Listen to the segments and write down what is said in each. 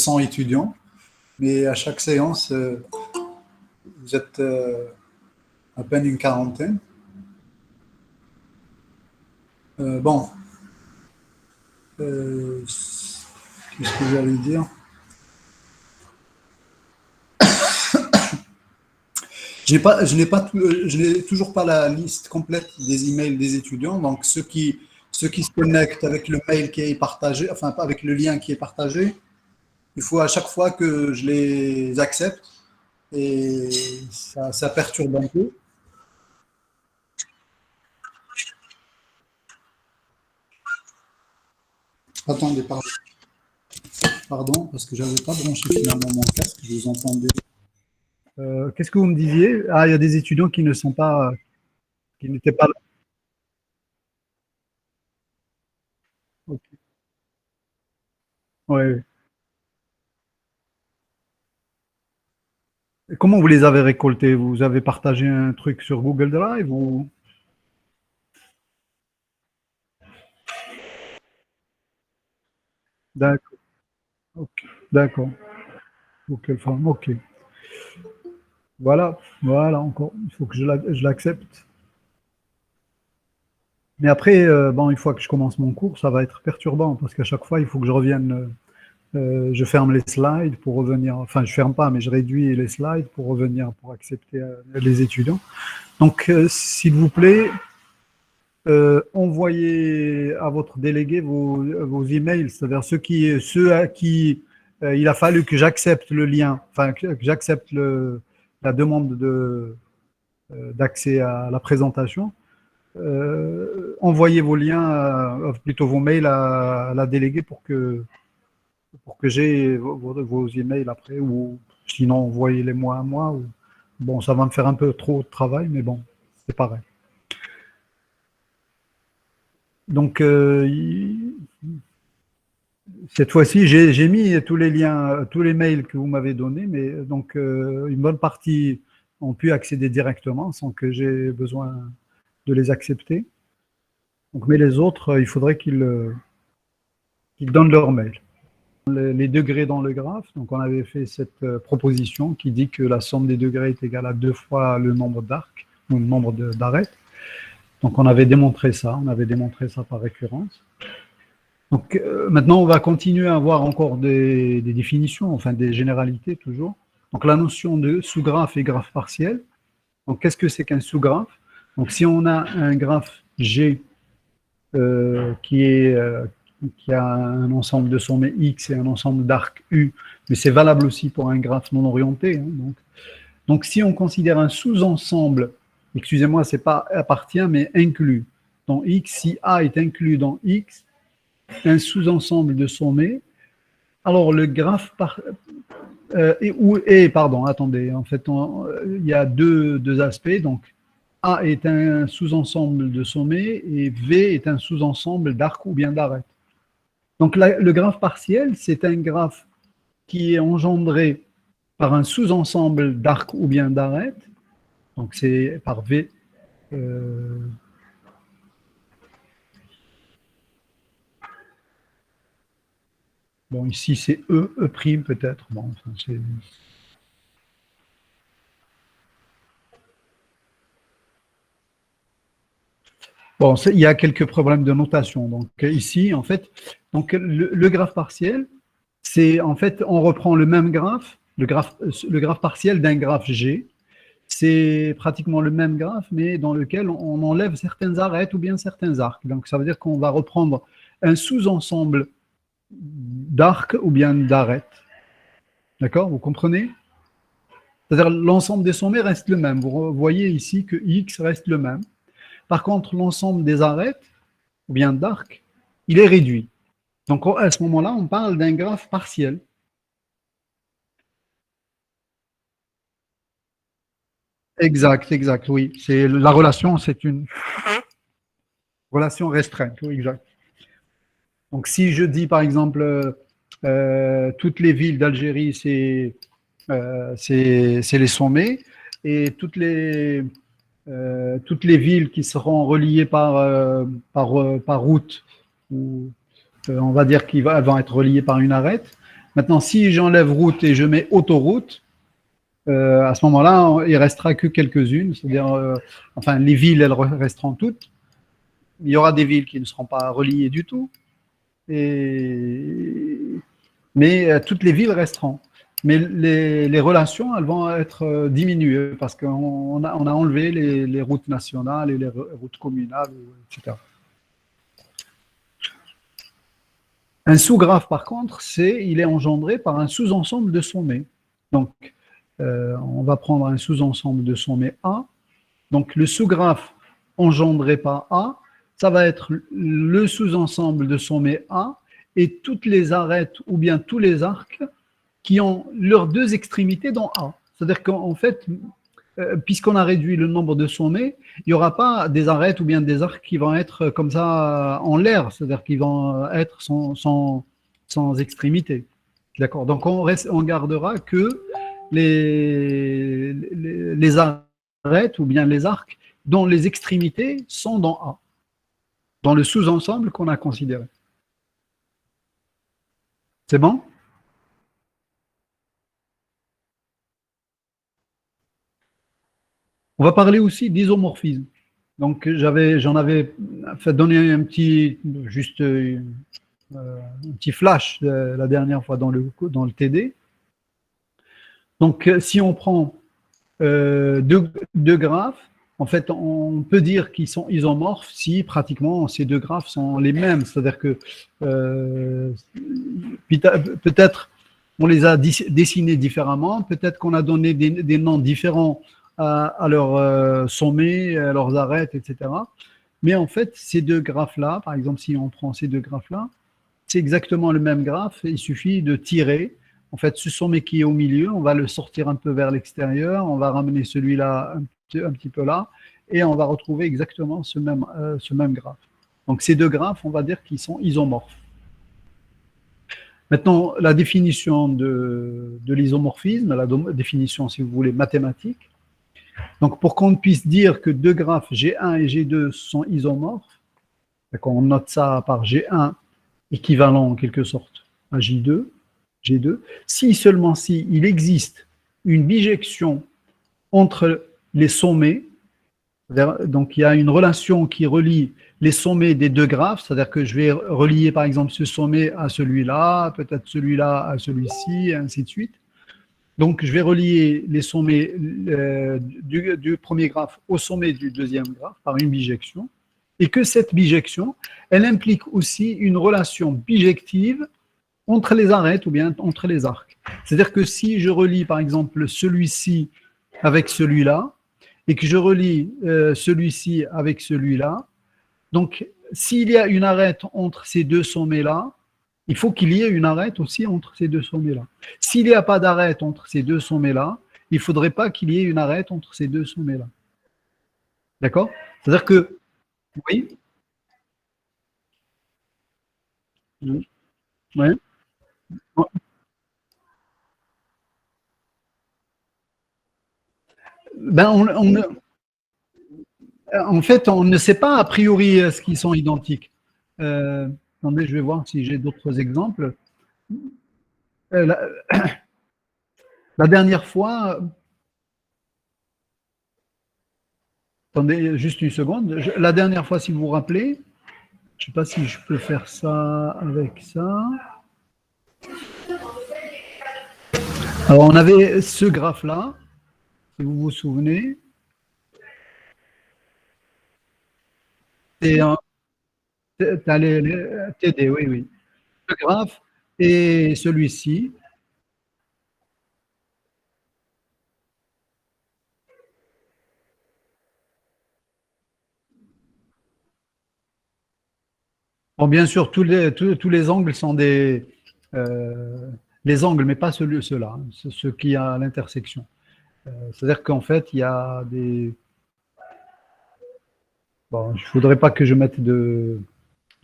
100 étudiants, mais à chaque séance, vous êtes à peine une quarantaine. Bon, qu'est-ce que j'allais dire? Je n'ai toujours pas la liste complète des emails des étudiants. Donc, ceux qui se connectent avec le mail qui est partagé, enfin, avec le lien qui est partagé, il faut à chaque fois que je les accepte et ça perturbe un peu. Attendez, pardon, parce que je n'avais pas branché finalement mon casque, je vous entendais. Qu'est-ce que vous me disiez? Ah, il y a des étudiants qui ne sont pas, qui n'étaient pas là. Ok. Ouais. Et comment vous les avez récoltés? Vous avez partagé un truc sur Google Drive ou? D'accord. Ok. D'accord. Auquel forme? Ok. Voilà. Voilà. Encore. Il faut que je l'accepte. Mais après, bon, une fois que je commence mon cours, ça va être perturbant parce qu'à chaque fois, il faut que je revienne. Je ferme les slides pour revenir. Enfin, je ferme pas, mais je réduis les slides pour revenir pour accepter les étudiants. Donc, s'il vous plaît, envoyez à votre délégué vos emails, c'est-à-dire ceux à qui il a fallu que j'accepte le lien, enfin que j'accepte la demande d'accès à la présentation. Envoyez vos liens, plutôt vos mails à la déléguée pour que j'ai vos emails après, ou sinon envoyez-les moi à moi. Bon, ça va me faire un peu trop de travail, mais bon, c'est pareil. Donc, cette fois-ci, j'ai mis tous les liens, tous les mails que vous m'avez donnés, mais donc une bonne partie ont pu accéder directement sans que j'ai besoin de les accepter. Donc, mais les autres, il faudrait qu'ils donnent leur mail. Les degrés dans le graphe, donc on avait fait cette proposition qui dit que la somme des degrés est égale à 2 fois le nombre d'arcs, ou le nombre d'arêtes. Donc on avait démontré ça par récurrence. Donc maintenant, on va continuer à avoir encore des définitions, enfin des généralités toujours. Donc la notion de sous-graphe et graphe partiel. Donc qu'est-ce que c'est qu'un sous-graphe? Donc si on a un graphe G qui a un ensemble de sommets X et un ensemble d'arcs U, mais c'est valable aussi pour un graphe non orienté. Hein, donc si on considère un sous-ensemble, excusez-moi, c'est pas appartient, mais inclus dans X, si A est inclus dans X, un sous-ensemble de sommets, alors le graphe pardon, attendez, en fait, il y a deux aspects. Donc, A est un sous-ensemble de sommets et V est un sous-ensemble d'arcs ou bien d'arêtes. Donc, le graphe partiel, c'est un graphe qui est engendré par un sous-ensemble d'arcs ou bien d'arêtes. Donc, c'est par V. Bon, ici, c'est E, E' peut-être. Bon, c'est... Bon, il y a quelques problèmes de notation. Donc, ici, en fait, donc, le graphe partiel, c'est en fait, on reprend le même graphe, le graphe partiel d'un graphe G. C'est pratiquement le même graphe, mais dans lequel on enlève certaines arêtes ou bien certains arcs. Donc, ça veut dire qu'on va reprendre un sous-ensemble d'arcs ou bien d'arêtes. D'accord? Vous comprenez? C'est-à-dire l'ensemble des sommets reste le même. Vous voyez ici que X reste le même. Par contre, l'ensemble des arêtes ou bien d'arcs, il est réduit. Donc, à ce moment-là, on parle d'un graphe partiel. Exact, exact, oui. C'est la relation, c'est une relation restreinte, oui, exact. Donc, si je dis, par exemple, toutes les villes d'Algérie, c'est les sommets, et toutes les villes qui seront reliées par route, ou on va dire qu'elles vont être reliées par une arête, Maintenant, si j'enlève route et je mets autoroute, à ce moment-là, il restera que quelques-unes, c'est-à-dire, enfin, les villes, elles resteront toutes. Il y aura des villes qui ne seront pas reliées du tout, mais toutes les villes resteront. Mais les relations, elles vont être diminuées parce on a enlevé les routes nationales et les routes communales, etc. Un sous-graphe, par contre, il est engendré par un sous-ensemble de sommets. Donc, on va prendre un sous-ensemble de sommets A. Donc, le sous-graphe engendré par A, ça va être le sous-ensemble de sommets A et toutes les arêtes ou bien tous les arcs qui ont leurs deux extrémités dans A. C'est-à-dire qu'en fait, puisqu'on a réduit le nombre de sommets, il n'y aura pas des arêtes ou bien des arcs qui vont être comme ça en l'air, c'est-à-dire qu'ils vont être sans extrémité. D'accord. Donc on gardera que les arêtes ou bien les arcs dont les extrémités sont dans A, dans le sous-ensemble qu'on a considéré. C'est bon? On va parler aussi d'isomorphisme. Donc j'en avais fait donner un petit, juste un petit flash la dernière fois dans le TD. Donc si on prend deux graphes, en fait on peut dire qu'ils sont isomorphes si pratiquement ces deux graphes sont les mêmes. C'est-à-dire que peut-être on les a dessinés différemment, peut-être qu'on a donné des noms différents à leurs sommets, à leurs arêtes, etc. Mais en fait, ces deux graphes-là, par exemple, si on prend ces deux graphes-là, c'est exactement le même graphe. Il suffit de tirer. En fait, ce sommet qui est au milieu, on va le sortir un peu vers l'extérieur, on va ramener celui-là un petit peu là, et on va retrouver exactement ce même graphe. Donc ces deux graphes, on va dire qu'ils sont isomorphes. Maintenant, la définition de l'isomorphisme, la définition, si vous voulez, mathématique. Donc, pour qu'on puisse dire que deux graphes G1 et G2 sont isomorphes, on note ça par G1 équivalent en quelque sorte à J2, si seulement si il existe une bijection entre les sommets, donc il y a une relation qui relie les sommets des deux graphes, c'est-à-dire que je vais relier par exemple ce sommet à celui-là, peut-être celui-là à celui-ci, et ainsi de suite. Donc je vais relier les sommets du premier graphe au sommet du deuxième graphe par une bijection, et que cette bijection, elle implique aussi une relation bijective entre les arêtes ou bien entre les arcs. C'est-à-dire que si je relie par exemple celui-ci avec celui-là, et que je relie celui-ci avec celui-là, donc s'il y a une arête entre ces deux sommets-là, il faut qu'il y ait une arête aussi entre ces deux sommets-là. S'il n'y a pas d'arête entre ces deux sommets-là, il ne faudrait pas qu'il y ait une arête entre ces deux sommets-là. D'accord? C'est-à-dire que, oui, ouais. Ben, en fait, on ne sait pas a priori ce qu'ils sont identiques. Euh, Attendez, je vais voir si j'ai d'autres exemples. Euh, la, la dernière fois, attendez juste une seconde. La dernière fois, si vous vous rappelez, je ne sais pas si je peux faire ça avec ça. Alors, on avait ce graphe-là, si vous vous souvenez. C'est un TD, oui, oui. Le graphe et celui-ci. Bon, bien sûr, tous les angles sont les angles, mais pas ceux-là, hein, ceux qui a à l'intersection. C'est-à-dire qu'en fait, il y a des. Bon, je ne voudrais pas que je mette de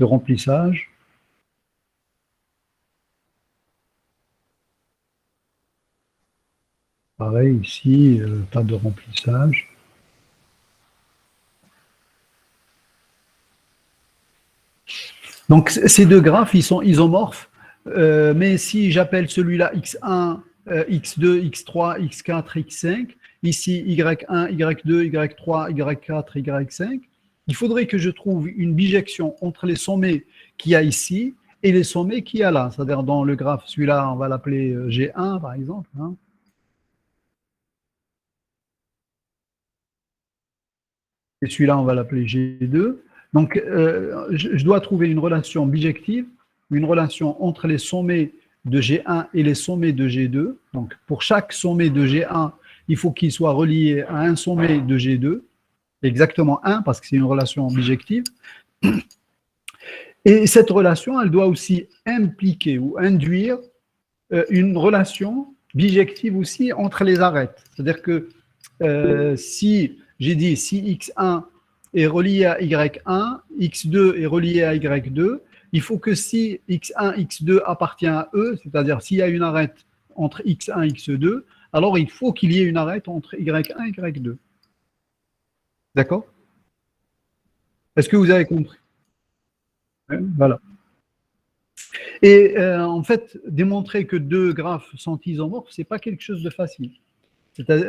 remplissage. Pareil ici, pas de remplissage. Donc ces deux graphes, ils sont isomorphes Mais si j'appelle celui-là x1, x2, x3, x4, x5, ici y1, y2, y3, y4, y5, il faudrait que je trouve une bijection entre les sommets qu'il y a ici et les sommets qu'il y a là. C'est-à-dire dans le graphe, celui-là, on va l'appeler G1 par exemple, hein. Et celui-là, on va l'appeler G2. Donc, je dois trouver une relation bijective, une relation entre les sommets de G1 et les sommets de G2. Donc, pour chaque sommet de G1, il faut qu'il soit relié à un sommet de G2, exactement un, parce que c'est une relation bijective. Et cette relation, elle doit aussi impliquer ou induire une relation bijective aussi entre les arêtes. C'est-à-dire que si j'ai dit si x1 est relié à y1, x2 est relié à y2, il faut que si x1, x2 appartient à E, c'est-à-dire s'il y a une arête entre x1 et x2, alors il faut qu'il y ait une arête entre y1 et y2. D'accord? Est-ce que vous avez compris? Voilà. Et en fait, démontrer que deux graphes sont isomorphes, ce n'est pas quelque chose de facile.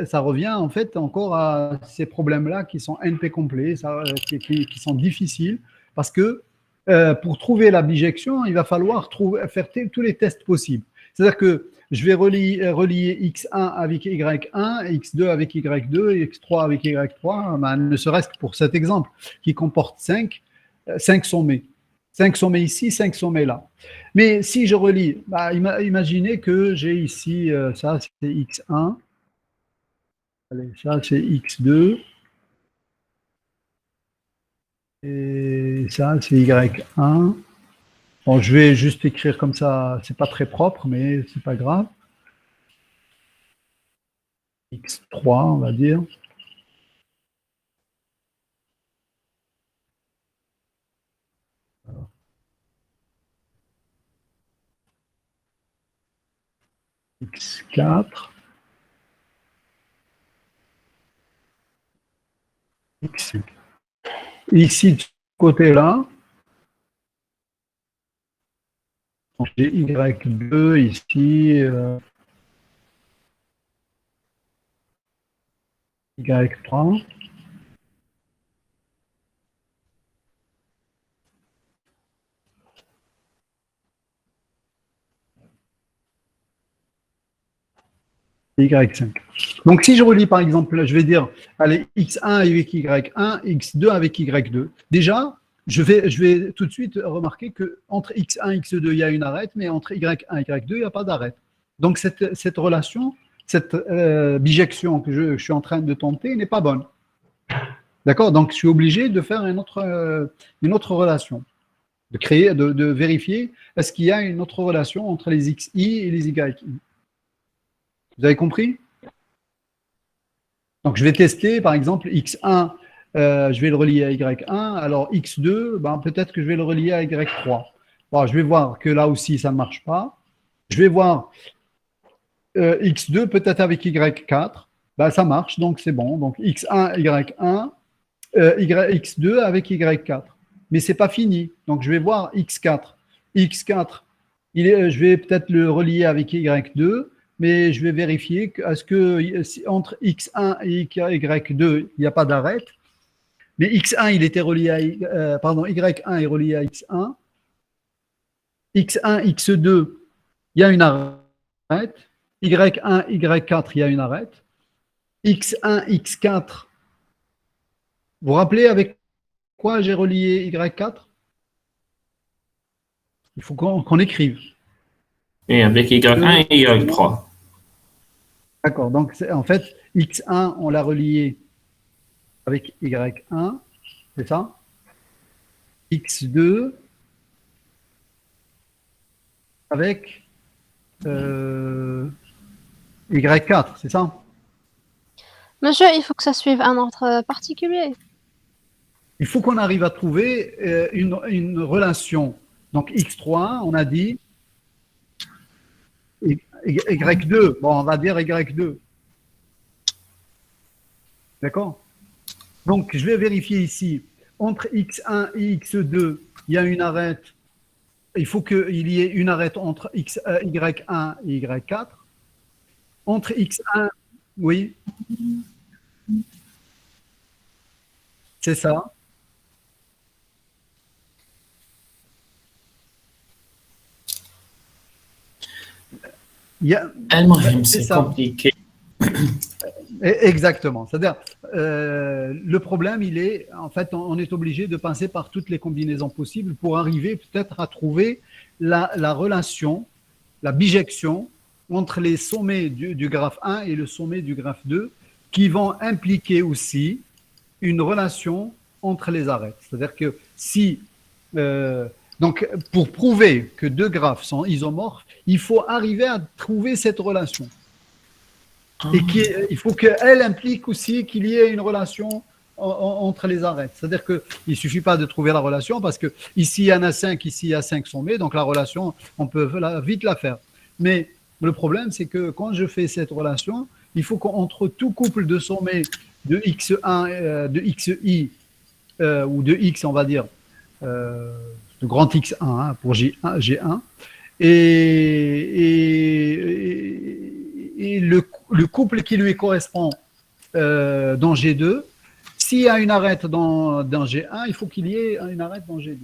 Ça revient en fait encore à ces problèmes-là qui sont NP complets, qui sont difficiles, parce que pour trouver la bijection, il va falloir faire tous les tests possibles. C'est-à-dire que je vais relier x1 avec y1, x2 avec y2, et x3 avec y3, ben, ne serait-ce que pour cet exemple qui comporte 5 sommets. 5 sommets ici, 5 sommets là. Mais si je relie, bah, imaginez que j'ai ici, ça c'est x1, allez, ça c'est x2, et ça c'est y1. Bon, je vais juste écrire comme ça, c'est pas très propre, mais c'est pas grave. x3, on va dire. x4, x5. Ici, de ce côté-là, j'ai y2 ici, y3. Y5. Donc, si je relis par exemple, je vais dire, allez, X1 avec Y1, X2 avec Y2. Déjà, je vais tout de suite remarquer qu'entre X1 et X2, il y a une arête, mais entre Y1 et Y2, il n'y a pas d'arête. Donc, cette relation, cette bijection que je suis en train de tenter n'est pas bonne. D'accord? Donc, je suis obligé de faire une autre relation, de créer, de vérifier est-ce qu'il y a une autre relation entre les XI et les YI. Vous avez compris? Donc, je vais tester, par exemple, x1, je vais le relier à y1. Alors, x2, ben, peut-être que je vais le relier à y3. Bon, je vais voir que là aussi, ça ne marche pas. Je vais voir x2, peut-être avec y4. Ben, ça marche, donc c'est bon. Donc, x1, y1, x2 avec y4. Mais ce n'est pas fini. Donc, je vais voir x4. x4, je vais peut-être le relier avec y2. Mais je vais vérifier est-ce que entre x1 et y2, il n'y a pas d'arête. Mais x1, il était relié à y1 est relié à x1. x1, x2, il y a une arête. y1, y4, il y a une arête. x1, x4, vous vous rappelez avec quoi j'ai relié y4? Il faut qu'on écrive. Et avec Y1 et Y3. D'accord, donc en fait, x1, on l'a relié avec y1, c'est ça? x2 avec Y4, c'est ça? Monsieur, il faut que ça suive un ordre particulier. Il faut qu'on arrive à trouver une relation. Donc X3, on a dit Y2. Bon, on va dire Y2. D'accord? Donc, je vais vérifier ici. Entre X1 et X2, il y a une arête il faut qu'il y ait une arête entre Y1 et Y4. Entre X1, oui, c'est ça. Il y a- المهم c'est c'est ça. compliqué. Exactement. C'est-à-dire, le problème, il est, en fait, on est obligé de passer par toutes les combinaisons possibles pour arriver peut-être à trouver la relation, la bijection entre les sommets du graphe 1 et le sommet du graphe 2 qui vont impliquer aussi une relation entre les arêtes. C'est-à-dire que si, donc, pour prouver que deux graphes sont isomorphes, il faut arriver à trouver cette relation. Et il faut qu'elle implique aussi qu'il y ait une relation entre les arêtes. C'est-à-dire qu'il ne suffit pas de trouver la relation parce que ici il y en a 5, ici il y a 5 sommets, donc la relation, on peut vite la faire. Mais le problème, c'est que quand je fais cette relation, il faut qu'entre tout couple de sommets de x1, de xi, ou de x, on va dire, de grand x1 hein, pour G1, et le couple qui lui correspond dans G2, s'il y a une arête dans G1, il faut qu'il y ait une arête dans G2.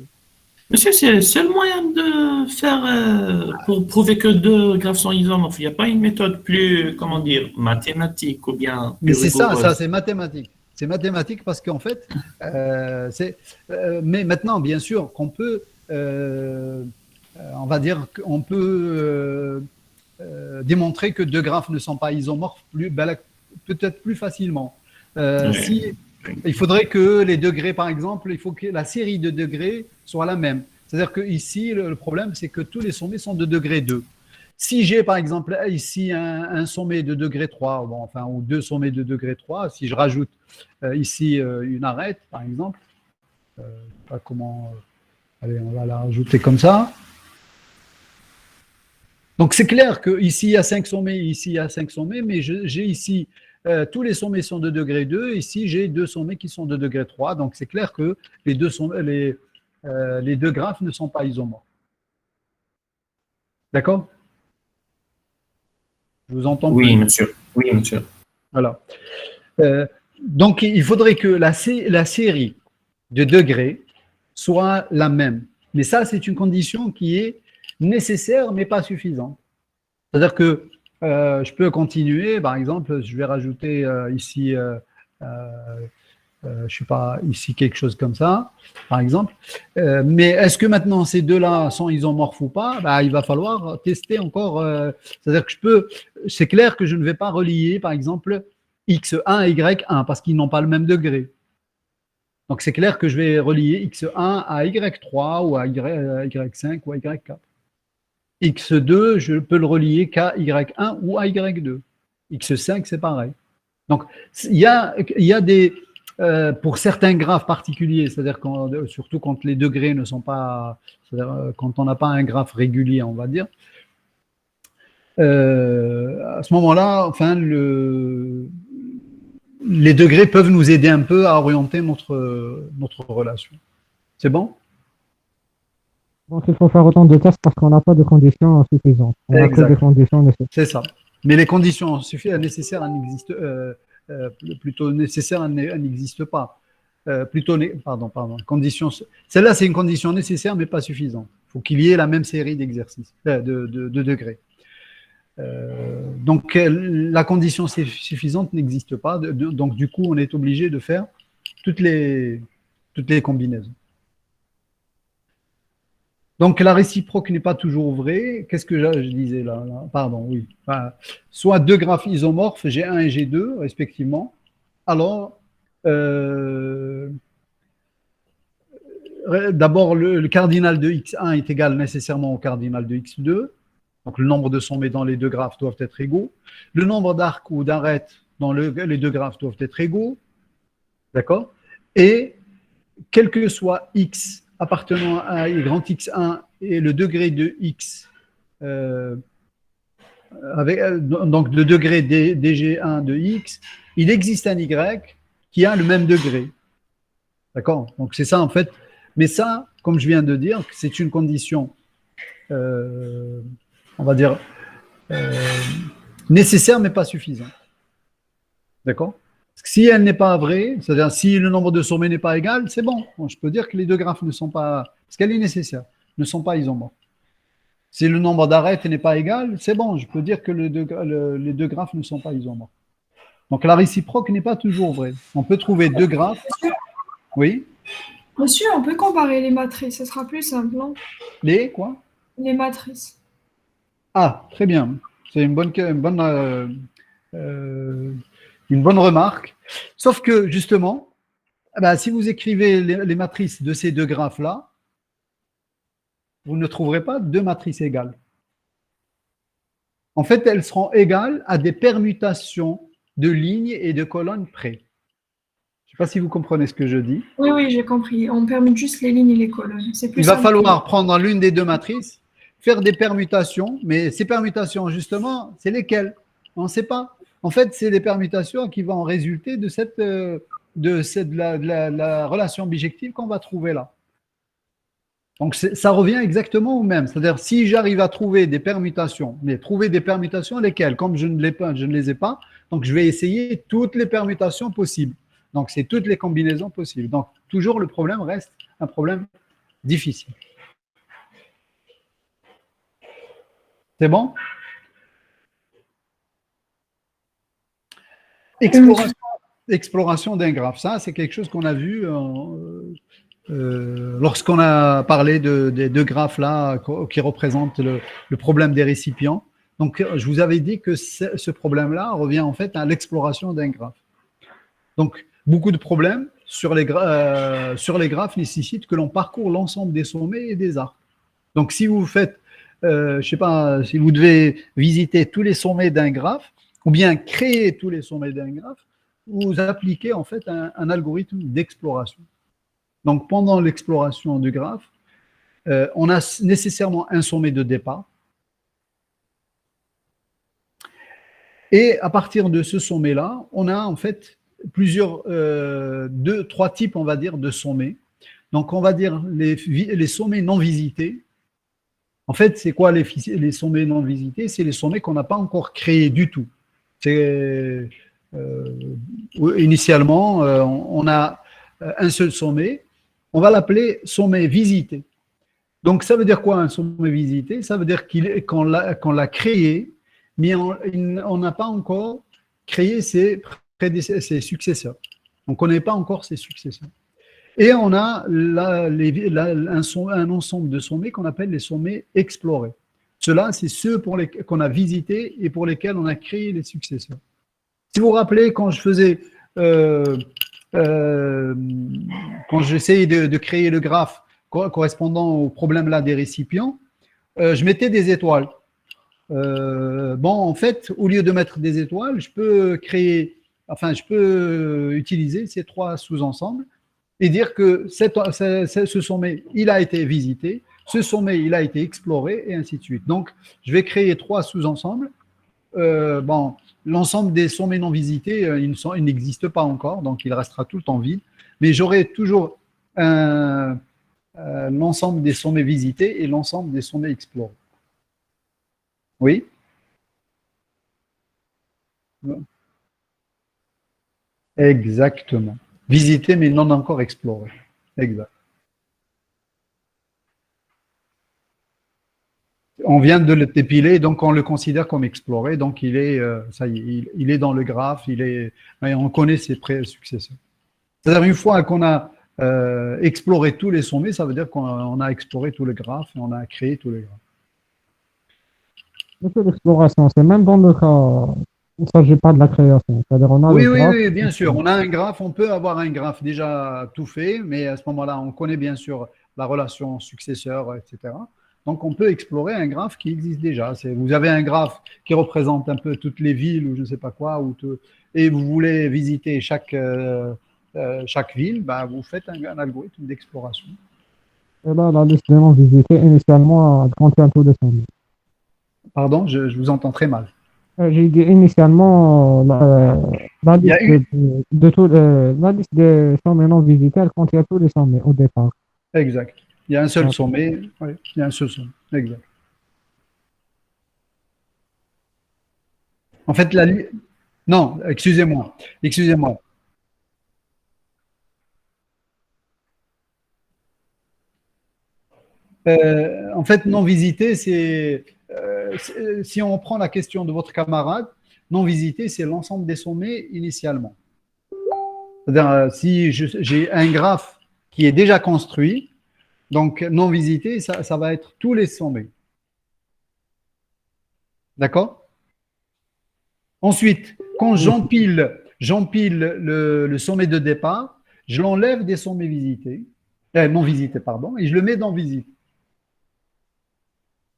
Monsieur, c'est le seul moyen de faire pour prouver que deux graphes sont isomorphes. Il n'y a pas une méthode plus, comment dire, mathématique ou bien Mais plus c'est ça, rigoureuse. c'est mathématique. C'est mathématique parce qu'en fait, mais maintenant, bien sûr, qu'on peut, on va dire qu'on peut démontrer que deux graphes ne sont pas isomorphes peut-être plus facilement. Oui. Il faudrait que les degrés, par exemple, il faut que la série de degrés soit la même. C'est-à-dire que ici, le problème, c'est que tous les sommets sont de degré 2. Si j'ai, par exemple, ici un sommet de degré 3, bon, enfin, ou deux sommets de degré 3, si je rajoute ici une arête, par exemple, pas comment, allez, on va la rajouter comme ça. Donc, c'est clair qu'ici, il y a 5 sommets, ici, il y a 5 sommets, mais j'ai ici, tous les sommets sont de degré 2, ici, j'ai deux sommets qui sont de degré 3, donc c'est clair que les deux graphes ne sont pas isomorphes. D'accord? Je vous entends Oui, plus. monsieur. Oui, monsieur. Voilà. Donc, il faudrait que la série de degrés soit la même. Mais ça, c'est une condition qui est nécessaire, mais pas suffisante. C'est-à-dire que je peux continuer, par exemple, je vais rajouter ici, je sais pas, ici quelque chose comme ça, par exemple. Mais est-ce que maintenant ces deux-là sont isomorphes ou pas? Il va falloir tester encore. C'est-à-dire que c'est clair que je ne vais pas relier, par exemple, x1 et y1 parce qu'ils n'ont pas le même degré. Donc c'est clair que je vais relier x1 à y3 ou à y5 ou à y4. X2, je peux le relier qu'à Y1 ou à Y2. X5, c'est pareil. Donc, il y a des, pour certains graphes particuliers, c'est-à-dire surtout quand les degrés ne sont pas, c'est-à-dire quand on n'a pas un graphe régulier, on va dire, à ce moment-là, enfin, les degrés peuvent nous aider un peu à orienter notre relation. C'est bon? Donc, il faut faire autant de tests parce qu'on n'a pas de conditions suffisantes. On n'a que des conditions nécessaires. C'est ça. Mais les conditions nécessaires plutôt nécessaires n'existent pas. Pardon. Conditions. Celle-là, c'est une condition nécessaire, mais pas suffisante. Il faut qu'il y ait la même série d'exercices, de degrés. Donc, la condition suffisante n'existe pas. Donc, du coup, on est obligé de faire toutes les combinaisons. Donc, la réciproque n'est pas toujours vraie. Qu'est-ce que je disais là? Pardon, oui. Enfin, soit deux graphes isomorphes, G1 et G2, respectivement. Alors, d'abord, le cardinal de x1 est égal nécessairement au cardinal de x2. Donc, le nombre de sommets dans les deux graphes doivent être égaux. Le nombre d'arcs ou d'arêtes dans les deux graphes doivent être égaux. D'accord? Et quel que soit x appartenant à grand x1 et le degré de x, donc le degré dg1 de x, il existe un y qui a le même degré. D'accord? Donc c'est ça en fait. Mais ça, comme je viens de dire, c'est une condition on va dire, nécessaire mais pas suffisante. D'accord? Parce que si elle n'est pas vraie, c'est-à-dire si le nombre de sommets n'est pas égal, c'est bon. Je peux dire que les deux graphes ne sont pas, parce qu'elle est nécessaire, ne sont pas isomorphes. Si le nombre d'arêtes n'est pas égal, c'est bon. Je peux dire que les deux graphes ne sont pas isomorphes. Donc la réciproque n'est pas toujours vraie. On peut trouver deux graphes. Oui. Monsieur, on peut comparer les matrices, ce sera plus simple, non? Les quoi? Les matrices. Ah, très bien. C'est une bonne remarque. Sauf que, justement, si vous écrivez les matrices de ces deux graphes-là, vous ne trouverez pas deux matrices égales. En fait, elles seront égales à des permutations de lignes et de colonnes près. Je ne sais pas si vous comprenez ce que je dis. Oui, oui, j'ai compris. On permute juste les lignes et les colonnes. C'est plus Il va simple. falloir prendre l'une des deux matrices, faire des permutations, mais ces permutations, justement, c'est lesquelles? On ne sait pas. En fait, c'est les permutations qui vont résulter de la relation bijective qu'on va trouver là. Donc, ça revient exactement au même. C'est-à-dire, si j'arrive à trouver des permutations, mais trouver des permutations lesquelles? Comme je ne les ai pas, donc je vais essayer toutes les permutations possibles. Donc, c'est toutes les combinaisons possibles. Donc, toujours, le problème reste un problème difficile. C'est bon? Exploration d'un graphe. Ça, c'est quelque chose qu'on a vu lorsqu'on a parlé des deux graphes là qui représentent le problème des récipients. Donc, je vous avais dit que ce problème-là revient en fait à l'exploration d'un graphe. Donc, beaucoup de problèmes sur les graphes nécessitent que l'on parcourt l'ensemble des sommets et des arcs. Donc, si vous faites, je ne sais pas, si vous devez visiter tous les sommets d'un graphe, ou bien créer tous les sommets d'un graphe, vous appliquez en fait un algorithme d'exploration. Donc, pendant l'exploration du graphe, on a nécessairement un sommet de départ. Et à partir de ce sommet-là, on a en fait trois types, on va dire, de sommets. Donc, on va dire les sommets non visités. En fait, c'est quoi les sommets non visités? C'est les sommets qu'on n'a pas encore créés du tout. Initialement, on a un seul sommet. On va l'appeler sommet visité. Donc, ça veut dire quoi un sommet visité? Ça veut dire qu'on l'a créé, mais on n'a pas encore créé ses successeurs. On ne connaît pas encore ses successeurs. Et on a un ensemble de sommets qu'on appelle les sommets explorés. Ceux-là, c'est ceux qu'on a visités et pour lesquels on a créé les successeurs. Si vous vous rappelez, quand je faisais, quand j'essayais de créer le graphe correspondant au problème là des récipients, je mettais des étoiles. En fait, au lieu de mettre des étoiles, je peux utiliser ces trois sous-ensembles et dire que ce sommet, il a été visité, ce sommet, il a été exploré, et ainsi de suite. Donc, je vais créer trois sous-ensembles. L'ensemble des sommets non visités, il n'existe pas encore, donc il restera tout le temps vide. Mais j'aurai toujours l'ensemble des sommets visités et l'ensemble des sommets explorés. Oui? Exactement. Visité, mais non encore exploré. Exact. On vient de le dépiler, donc on le considère comme exploré, donc il est, ça y est, il est dans le graphe, on connaît ses successeurs. C'est-à-dire une fois qu'on a exploré tous les sommets, ça veut dire qu'on a exploré tout le graphe et on a créé tous les graphes. Monsieur, l'exploration, c'est même dans le cas, il ne s'agit pas de la création. C'est-à-dire on a oui, bien sûr. On a un graphe, on peut avoir un graphe déjà tout fait, mais à ce moment-là, on connaît bien sûr la relation successeur, etc. Donc, on peut explorer un graphe qui existe déjà. Vous avez un graphe qui représente un peu toutes les villes ou je ne sais pas quoi, et vous voulez visiter chaque ville, vous faites un algorithme d'exploration. Et là, la liste des noms visités, initialement, contient tous les sommets. Pardon, je vous entends très mal. J'ai dit initialement, la liste la liste des sommets non visités, elle contient tous les sommets au départ. Exact. Il y a un seul sommet. Oui, il y a un seul sommet. Exact. En fait, non, excusez-moi. Excusez-moi. En fait, non visité, si on prend la question de votre camarade, non visité, c'est l'ensemble des sommets initialement. C'est-à-dire, si j'ai un graphe qui est déjà construit, donc non visité, ça va être tous les sommets. D'accord? Ensuite, quand j'empile le sommet de départ, je l'enlève des sommets visités, non visités, pardon, et je le mets dans visite.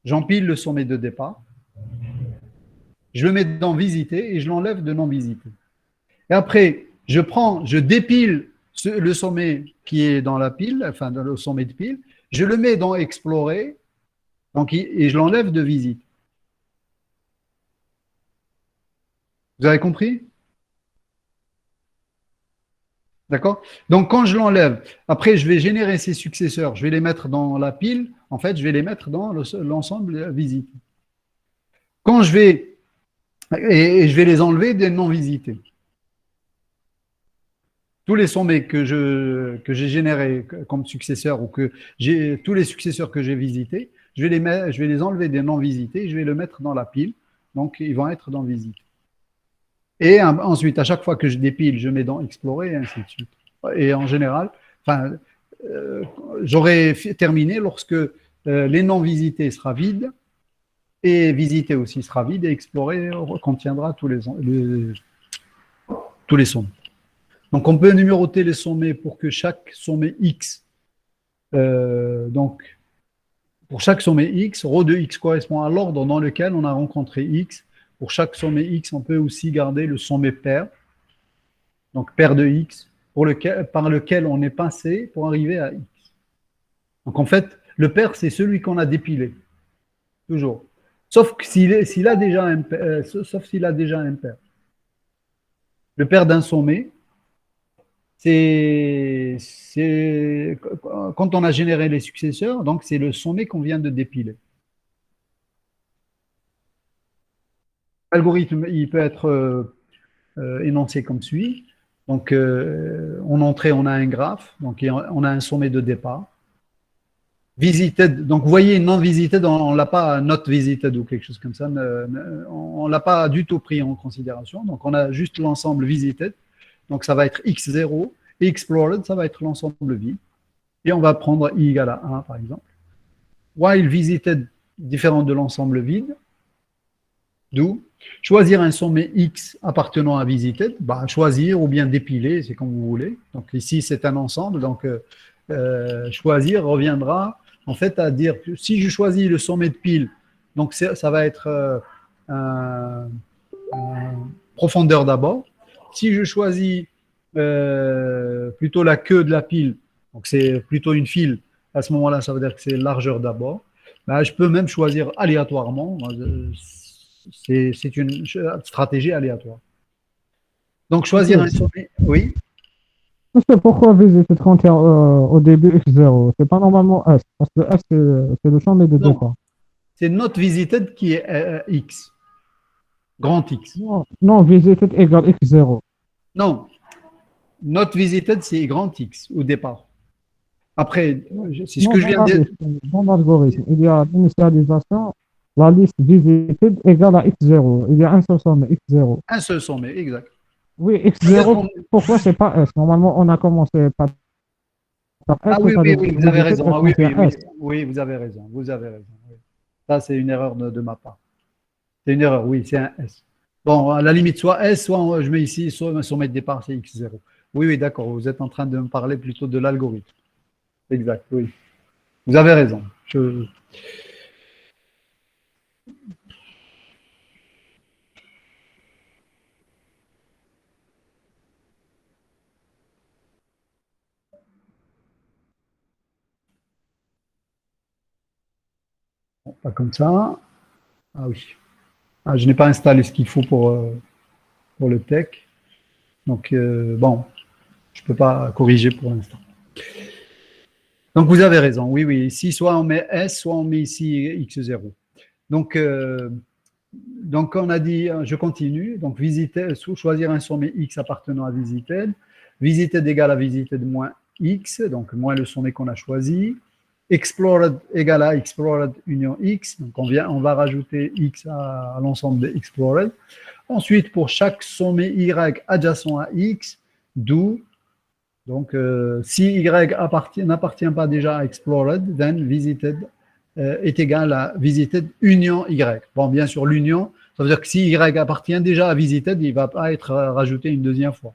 J'empile le sommet de départ, je le mets dans visité et je l'enlève de non visité. Et après, je dépile le sommet qui est dans la pile, enfin dans le sommet de pile, je le mets dans explorer, donc, et je l'enlève de visite. Vous avez compris? D'accord? Donc, quand je l'enlève, après, je vais générer ces successeurs, je vais les mettre dans la pile, en fait, je vais les mettre dans l'ensemble visité. Quand je vais, et je vais les enlever des non visités. Tous les sommets que j'ai générés comme successeurs ou tous les successeurs que j'ai visités, je vais les enlever des non visités, je vais les mettre dans la pile, donc ils vont être dans visite. Et ensuite, à chaque fois que je dépile, je mets dans explorer et ainsi de suite. Et en général, j'aurai terminé lorsque les non visités sera vide et visité aussi sera vide et explorer contiendra tous les sommets. Donc, on peut numéroter les sommets pour que chaque sommet X, donc, pour chaque sommet X, ρ de X correspond à l'ordre dans lequel on a rencontré X. Pour chaque sommet X, on peut aussi garder le sommet pair, donc pair de X, par lequel on est passé pour arriver à X. Donc, en fait, le pair, c'est celui qu'on a dépilé, toujours. Sauf s'il a déjà un pair. Le pair d'un sommet, c'est quand on a généré les successeurs, donc c'est le sommet qu'on vient de dépiler. L'algorithme, il peut être énoncé comme suit. Donc, en entrée, on a un graphe, donc on a un sommet de départ. Visited, donc vous voyez, non visited, on ne l'a pas not visited ou quelque chose comme ça, on ne l'a pas du tout pris en considération. Donc, on a juste l'ensemble visited. Donc, ça va être x0 et explored, ça va être l'ensemble vide. Et on va prendre i égale à 1, par exemple. While visited, différent de l'ensemble vide. D'où choisir un sommet x appartenant à visited, choisir ou bien dépiler, c'est comme vous voulez. Donc, ici, c'est un ensemble. Donc, choisir reviendra en fait à dire que si je choisis le sommet de pile, donc ça va être profondeur d'abord. Si je choisis plutôt la queue de la pile, donc c'est plutôt une file, à ce moment-là, ça veut dire que c'est largeur d'abord. Je peux même choisir aléatoirement. C'est une stratégie aléatoire. Donc, choisir un sommet, oui. C'est pourquoi visiter quand il y a au début X0? C'est pas normalement S, parce que S, c'est le sommet de départ. C'est not visited qui est X. Grand X. Non, visited égale X0. Non. Not visited, c'est grand X au départ. Après, c'est ce que je viens de dire. Dans l'algorithme, il y a l'initialisation, la liste visited égale à X0. Il y a un seul sommet, X0. Un seul sommet, exact. Oui, X0, pourquoi c'est pas S? Normalement, on a commencé par S. Oui, vous avez raison. Oui, vous avez raison. Vous avez raison. Oui. Ça, c'est une erreur de ma part. C'est une erreur, oui, c'est un S. Bon, à la limite, soit S, soit je mets ici, soit un sommet de départ, c'est X0. Oui, d'accord. Vous êtes en train de me parler plutôt de l'algorithme. Exact, oui. Vous avez raison. Bon, pas comme ça. Ah oui. Je n'ai pas installé ce qu'il faut pour le tech. Donc, bon, je ne peux pas corriger pour l'instant. Donc, vous avez raison. Oui. Ici, soit on met S, soit on met ici X0. Donc, Donc, on a dit, je continue. Donc, choisir un sommet X appartenant à visited. Visited égale à visited moins X, donc moins le sommet qu'on a choisi. Explored égale à explored union X. Donc, on va rajouter X à l'ensemble de explored. Ensuite, pour chaque sommet Y adjacent à X, do. Donc, si Y n'appartient pas déjà à explored, then visited est égal à visited union Y. Bon, bien sûr, l'union, ça veut dire que si Y appartient déjà à visited, il ne va pas être rajouté une deuxième fois.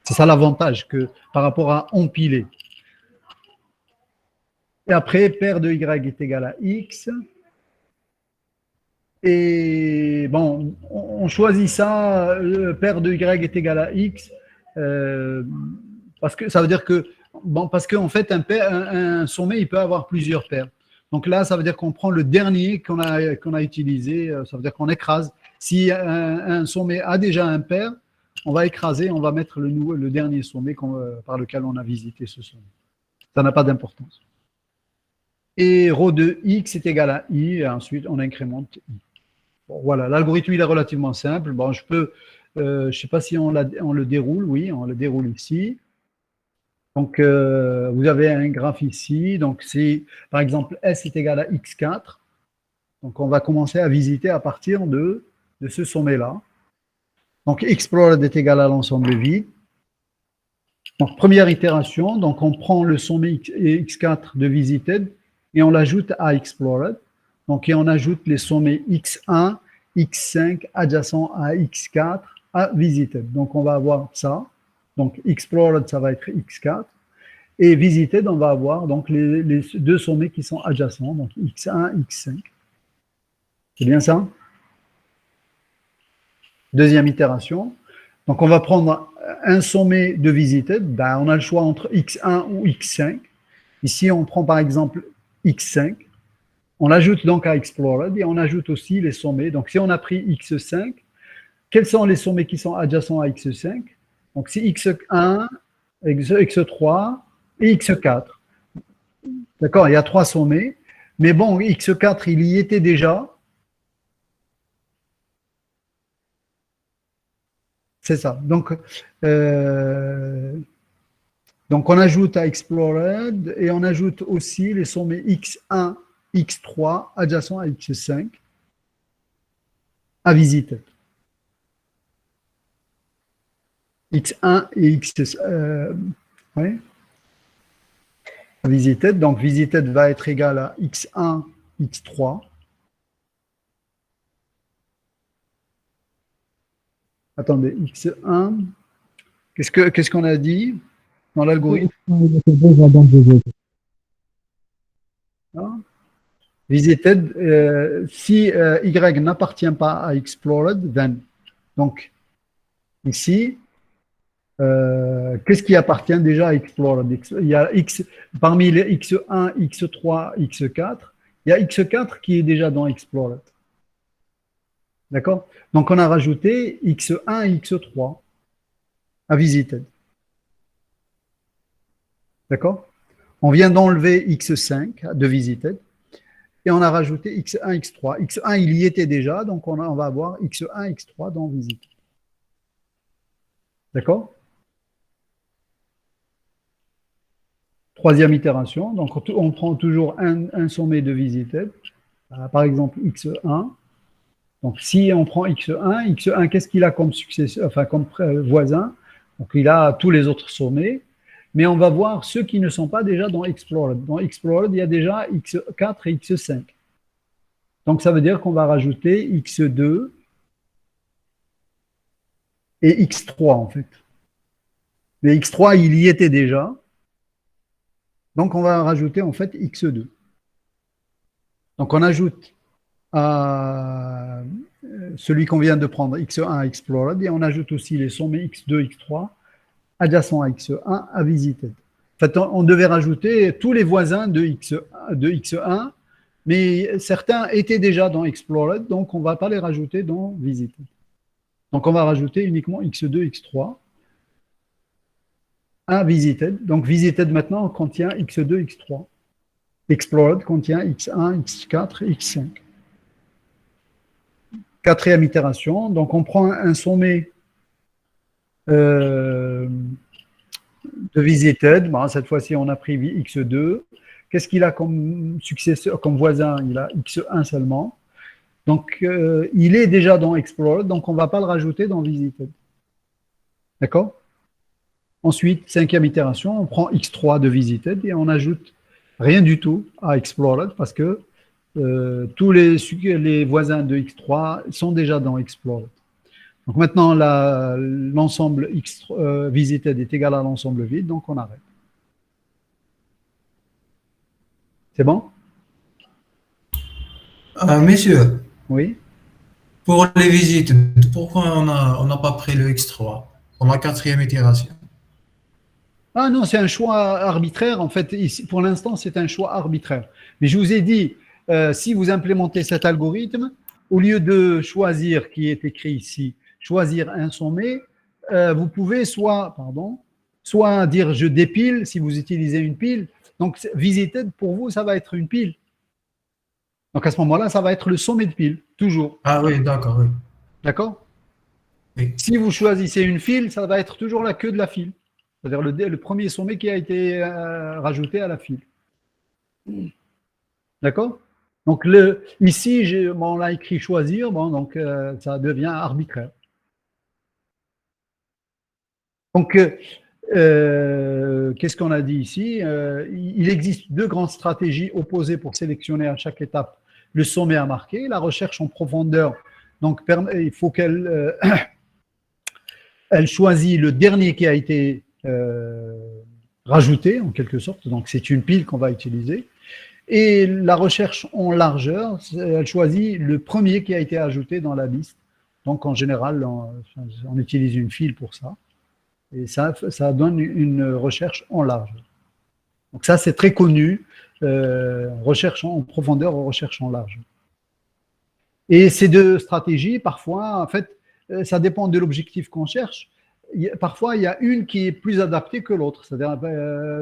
C'est ça l'avantage que par rapport à empiler. Et après, paire de Y est égal à X. Et bon, on choisit ça, paire de Y est égal à X, parce que ça veut dire que, bon, parce qu'en fait, un sommet, il peut avoir plusieurs paires. Donc là, ça veut dire qu'on prend le dernier qu'on a utilisé, ça veut dire qu'on écrase. Si un sommet a déjà un paire, on va écraser, on va mettre le dernier sommet par lequel on a visité ce sommet. Ça n'a pas d'importance. Et ρ de X est égal à I, et ensuite on incrémente I. Bon, voilà, l'algorithme il est relativement simple. Bon, je ne sais pas si on le déroule, oui, on le déroule ici. Donc, vous avez un graphe ici. Donc, c'est, par exemple, S est égal à X4. Donc, on va commencer à visiter à partir de ce sommet-là. Donc, explored est égal à l'ensemble vide. Donc, première itération. Donc, on prend le sommet X4 de visited et on l'ajoute à explored. Donc, et on ajoute les sommets X1, X5 adjacents à X4 à visited. Donc, on va avoir ça. Donc, explored, ça va être X4. Et visited, on va avoir donc les deux sommets qui sont adjacents, donc X1, X5. C'est bien ça? Deuxième itération. Donc, on va prendre un sommet de visited. Ben, on a le choix entre X1 ou X5. Ici, on prend par exemple X5. On l'ajoute donc à explored et on ajoute aussi les sommets. Donc, si on a pris X5, quels sont les sommets qui sont adjacents à X5? Donc, c'est X1, X3 et X4. D'accord, il y a 3 sommets. Mais bon, X4, il y était déjà. C'est ça. Donc, on ajoute à explored et on ajoute aussi les sommets X1, X3 adjacents à X5 à visiter. X1 et X ouais, à visited. Donc, visited va être égal à X1, X3. Attendez, X1. Qu'est-ce qu'on a dit dans l'algorithme? Visited, si Y n'appartient pas à explored, then. Donc, ici, qu'est-ce qui appartient déjà à explored? Il y a parmi les X1, X3, X4, il y a X4 qui est déjà dans explored. D'accord? Donc, on a rajouté X1 et X3 à visited. D'accord? On vient d'enlever X5 de visited et on a rajouté X1, X3. X1, il y était déjà, donc on va avoir X1, X3 dans visited. D'accord? Troisième itération, donc on prend toujours un sommet de visited, par exemple X1. Donc, si on prend X1, qu'est-ce qu'il a comme successeur, enfin comme voisin? Donc, il a tous les autres sommets, mais on va voir ceux qui ne sont pas déjà dans explored. Dans explored, il y a déjà X4 et X5. Donc, ça veut dire qu'on va rajouter X2 et X3 en fait. Mais X3, il y était déjà. Donc, on va rajouter en fait X2. Donc, on ajoute à celui qu'on vient de prendre, X1 à explored, et on ajoute aussi les sommets X2, X3 adjacents à X1 à visited. En fait, on devait rajouter tous les voisins de X1, mais certains étaient déjà dans explored, donc on ne va pas les rajouter dans visited. Donc, on va rajouter uniquement X2, X3 à visited. Donc, visited maintenant contient X2, X3. Explored contient X1, X4, X5. Quatrième itération, donc on prend un sommet de visited. Bon, cette fois-ci, on a pris x2. Qu'est-ce qu'il a comme successeur, comme voisin? Il a x1 seulement. Donc, il est déjà dans explored, donc on ne va pas le rajouter dans visited. D'accord? Ensuite, cinquième itération, on prend x3 de visited et on ajoute rien du tout à explored parce que tous les voisins de x3 sont déjà dans explored. Donc maintenant, l'ensemble visited est égal à l'ensemble vide, donc on arrête. C'est bon? Messieurs, Oui. pour les visites, pourquoi on n'a pas pris le X3 pour la quatrième itération? Ah non, c'est un choix arbitraire. En fait, ici, pour l'instant, c'est un choix arbitraire. Mais je vous ai dit, si vous implémentez cet algorithme, au lieu de choisir, qui est écrit ici, choisir un sommet, vous pouvez soit dire je dépile si vous utilisez une pile. Donc, visited, pour vous, ça va être une pile. Donc, à ce moment-là, ça va être le sommet de pile, toujours. Ah oui, d'accord, oui. D'accord? Oui. Si vous choisissez une file, ça va être toujours la queue de la file. C'est-à-dire le premier sommet qui a été rajouté à la file. D'accord? Donc, ici, on l'a écrit choisir, bon, donc ça devient arbitraire. Donc, qu'est-ce qu'on a dit ici? Il existe deux grandes stratégies opposées pour sélectionner à chaque étape le sommet à marquer. La recherche en profondeur, donc il faut qu'elle elle choisit le dernier qui a été rajouté, en quelque sorte. Donc, c'est une pile qu'on va utiliser. Et la recherche en largeur, elle choisit le premier qui a été ajouté dans la liste. Donc, en général, on utilise une file pour ça. Et ça donne une recherche en largeur. Donc ça, c'est très connu, recherche en profondeur ou recherche en largeur. Et ces deux stratégies, parfois, en fait, ça dépend de l'objectif qu'on cherche. Parfois, il y a une qui est plus adaptée que l'autre. C'est-à-dire,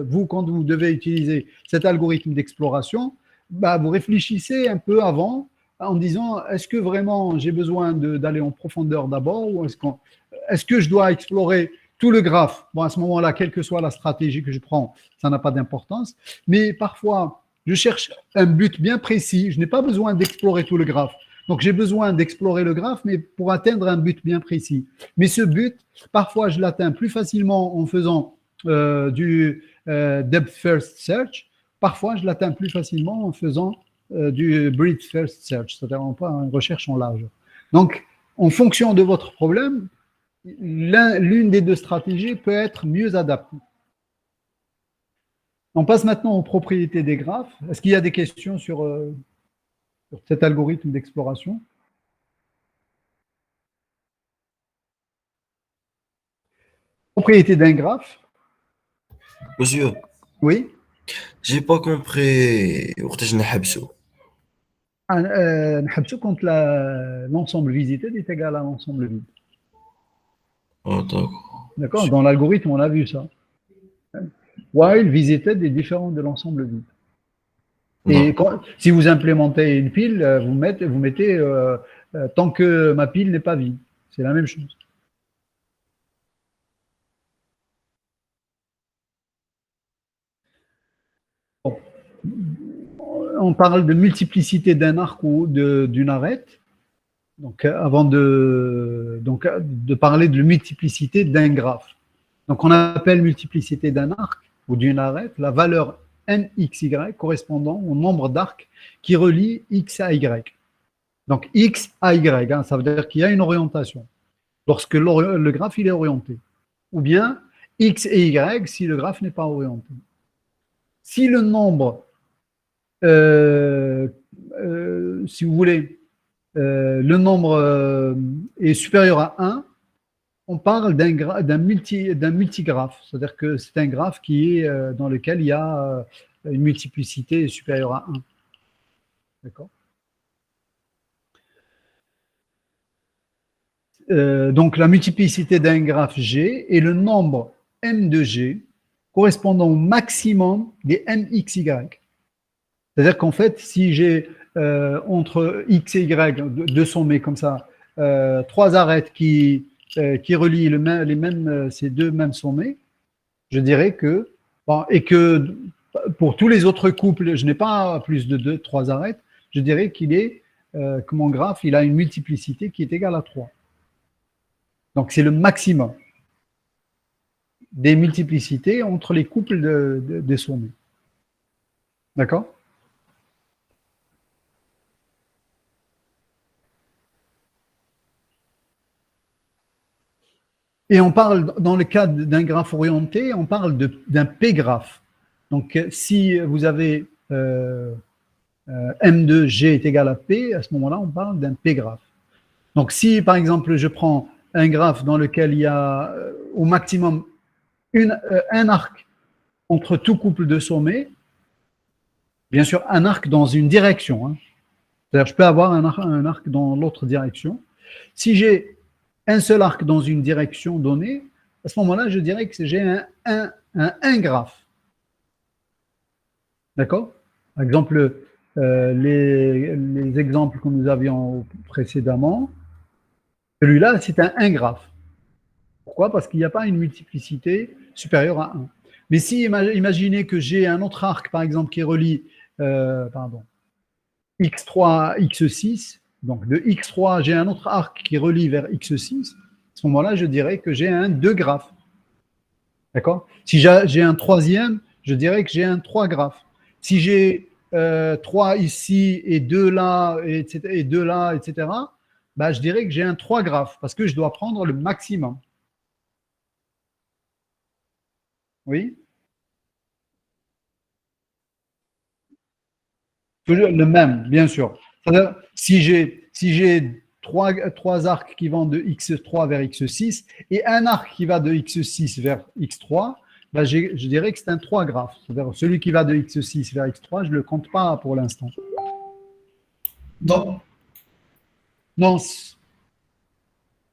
vous, quand vous devez utiliser cet algorithme d'exploration, vous réfléchissez un peu avant en disant, est-ce que vraiment j'ai besoin d'aller en profondeur d'abord ou est-ce que je dois explorer tout le graphe? Bon, à ce moment-là, quelle que soit la stratégie que je prends, ça n'a pas d'importance. Mais parfois, je cherche un but bien précis. Je n'ai pas besoin d'explorer tout le graphe. Donc, j'ai besoin d'explorer le graphe, mais pour atteindre un but bien précis. Mais ce but, parfois, je l'atteins plus facilement en faisant du depth first search. Parfois, je l'atteins plus facilement en faisant du breadth first search, c'est-à-dire une recherche en largeur. Donc, en fonction de votre problème, l'une des deux stratégies peut être mieux adaptée. On passe maintenant aux propriétés des graphes. Est-ce qu'il y a des questions sur cet algorithme d'exploration? Propriété d'un graphe. Monsieur, Oui. j'ai pas compris. وقتاش نحبسوا. نحبسوا quand l'ensemble visité est égal à l'ensemble vide. Oh, d'accord. D'accord? Dans l'algorithme, on a vu ça. While visited est différent de l'ensemble vide. Et si vous implémentez une pile, vous mettez tant que ma pile n'est pas vide. C'est la même chose. Bon. On parle de multiplicité d'un arc ou d'une arête. Donc, avant de parler de multiplicité d'un graphe. Donc, on appelle multiplicité d'un arc ou d'une arête la valeur nxy correspondant au nombre d'arcs qui relie x à y. Donc, x à y, hein, ça veut dire qu'il y a une orientation lorsque le graphe il est orienté. Ou bien x et y si le graphe n'est pas orienté. Si le nombre, si vous voulez, le nombre est supérieur à 1, on parle d'un multigraphe, c'est-à-dire que c'est un graphe qui est dans lequel il y a une multiplicité supérieure à 1. D'accord? Donc la multiplicité d'un graphe G est le nombre M de G correspondant au maximum des MXY. C'est-à-dire qu'en fait, si j'ai entre X et Y, deux sommets comme ça, trois arêtes qui relient ces deux mêmes sommets, je dirais que, bon, et que pour tous les autres couples, je n'ai pas plus de trois arêtes, je dirais qu'il est, que mon graphe, il a une multiplicité qui est égale à 3. Donc c'est le maximum des multiplicités entre les couples des sommets. D'accord? Et on parle, dans le cas d'un graphe orienté, on parle d'un P-graphe. Donc, si vous avez M de G est égal à P, à ce moment-là, on parle d'un P-graphe. Donc, si, par exemple, je prends un graphe dans lequel il y a au maximum un arc entre tout couple de sommets, bien sûr, un arc dans une direction. Hein. C'est-à-dire, je peux avoir un arc dans l'autre direction. Si j'ai un seul arc dans une direction donnée, à ce moment-là, je dirais que j'ai un graphe. D'accord? Par exemple, les exemples que nous avions précédemment, celui-là, c'est un graphe. Pourquoi? Parce qu'il n'y a pas une multiplicité supérieure à 1. Mais si, imaginez que j'ai un autre arc, par exemple, qui relie x3 à x6, donc de x3, j'ai un autre arc qui relie vers x6, à ce moment-là, je dirais que j'ai un 2 graphes. D'accord? Si j'ai un troisième, je dirais que j'ai un 3 graphes. Si j'ai 3 ici et 2 là, et 2 là, etc., bah, je dirais que j'ai un 3 graphes parce que je dois prendre le maximum. Oui? Toujours le même, bien sûr. C'est-à-dire, si j'ai trois arcs qui vont de x3 vers x6 et un arc qui va de x6 vers x3, ben je dirais que c'est un 3 graphe. C'est-à-dire celui qui va de x6 vers x3, je ne le compte pas pour l'instant. Donc, Non.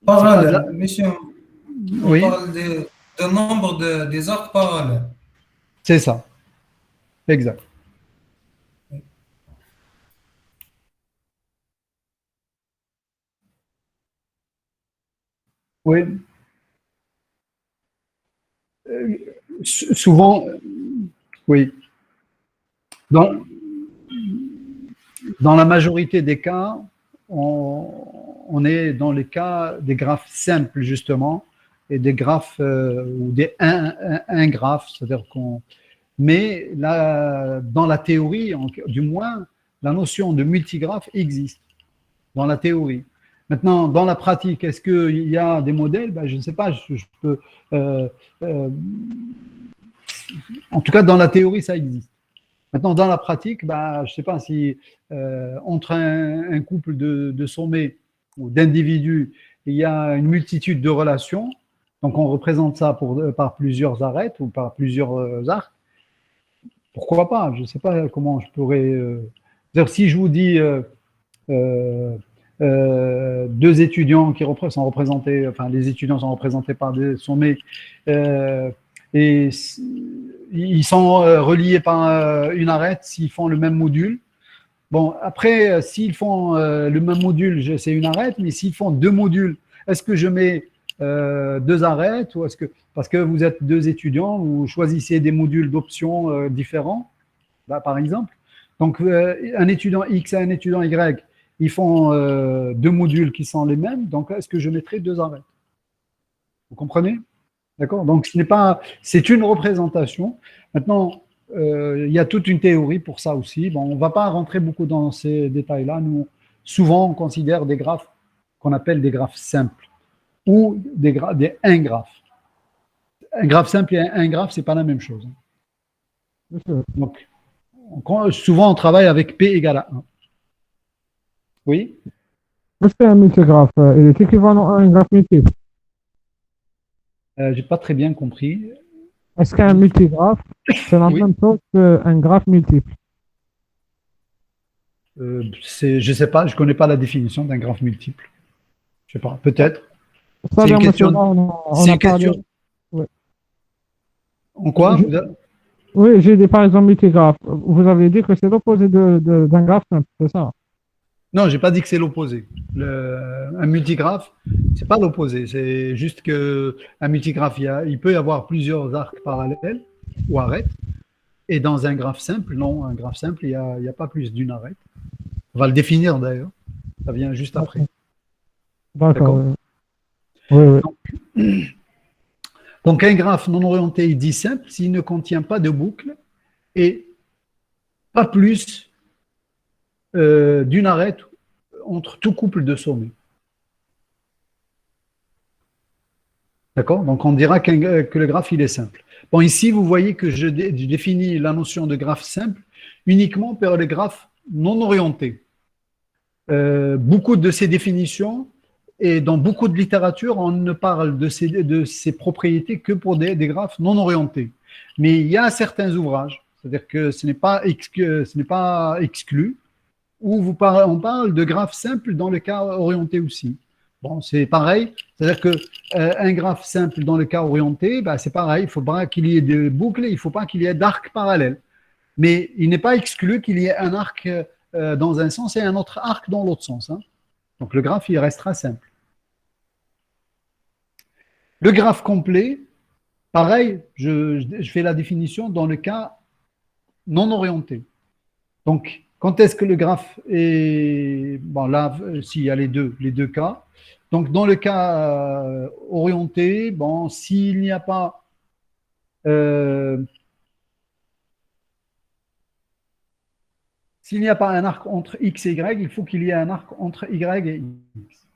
parallèle, monsieur, on Oui, parle de nombre des arcs parallèles. c'est ça. Exact. Oui. Souvent, oui. Dans la majorité des cas, on est dans les cas des graphes simples, justement, et des graphes ou des un graphe, c'est-à-dire qu'on. Mais là, dans la théorie, du moins, la notion de multigraphe existe dans la théorie. Maintenant, dans la pratique, est-ce qu'il y a des modèles? Ben, je ne sais pas. Je peux, en tout cas, dans la théorie, ça existe. Maintenant, dans la pratique, ben, je ne sais pas si entre un couple de sommets ou d'individus, il y a une multitude de relations. Donc, on représente ça par plusieurs arêtes ou par plusieurs arcs. Pourquoi pas? Je ne sais pas comment je pourrais. Si je vous dis deux étudiants qui sont représentés, enfin les étudiants sont représentés par des sommets et ils sont reliés par une arête s'ils font le même module. Bon, après, s'ils font le même module, c'est une arête, mais s'ils font deux modules, est-ce que je mets deux arêtes ou est-ce que, parce que vous êtes deux étudiants, vous choisissez des modules d'options différents, là, par exemple. Donc, un étudiant X et un étudiant Y, ils font deux modules qui sont les mêmes. Donc, est-ce que je mettrai deux arêtes? Vous comprenez? D'accord? Donc, ce n'est pas, c'est une représentation. Maintenant, il y a toute une théorie pour ça aussi. Bon, on ne va pas rentrer beaucoup dans ces détails-là. Nous, souvent, on considère des graphes qu'on appelle des graphes simples ou des un graphe. Un graphe simple et un graphe, ce n'est pas la même chose. Donc, souvent, on travaille avec P égale à 1. Oui? Qu'est-ce qu'un multigraphe? Il est équivalent à un graphe multiple. Je n'ai pas très bien compris. Est-ce qu'un multigraphe, c'est la Oui. même chose qu'un graphe multiple? Je ne sais pas, je ne connais pas la définition d'un graphe multiple. Je ne sais pas, peut-être. C'est une question. On C'est a une parlé. question. Ouais. En quoi? Oui, j'ai des par exemple multigraphes. Vous avez dit que c'est l'opposé d'un graphe simple, c'est ça? Non, j'ai pas dit que c'est l'opposé. Un multigraphe, c'est pas l'opposé. C'est juste que un multigraphe, il peut y avoir plusieurs arcs parallèles ou arêtes. Et dans un graphe simple, non, un graphe simple, il y a pas plus d'une arête. On va le définir d'ailleurs. Ça vient juste après. D'accord. Oui, oui. Donc, un graphe non orienté est dit simple s'il ne contient pas de boucle et pas plus d'une arête entre tout couple de sommets. D'accord? Donc, on dira que le graphe, il est simple. Bon, ici, vous voyez que je définis la notion de graphe simple uniquement par les graphes non orientés. Beaucoup de ces définitions et dans beaucoup de littérature, on ne parle de ces propriétés que pour des graphes non orientés. Mais il y a certains ouvrages, c'est-à-dire que ce n'est pas exclu, où on parle de graphes simples dans le cas orienté aussi. Bon, c'est pareil, c'est-à-dire qu'un graphe simple dans le cas orienté, bah, c'est pareil, il faudra qu'il y ait des boucles, il ne faut pas qu'il y ait d'arcs parallèles. Mais il n'est pas exclu qu'il y ait un arc dans un sens et un autre arc dans l'autre sens. Hein. Donc le graphe, il restera simple. Le graphe complet, pareil, je fais la définition dans le cas non orienté. Donc, quand est-ce que le graphe est... Bon, là, s'il y a les deux cas. Donc, dans le cas orienté, bon, s'il n'y a pas... s'il n'y a pas un arc entre x et y, il faut qu'il y ait un arc entre y et x.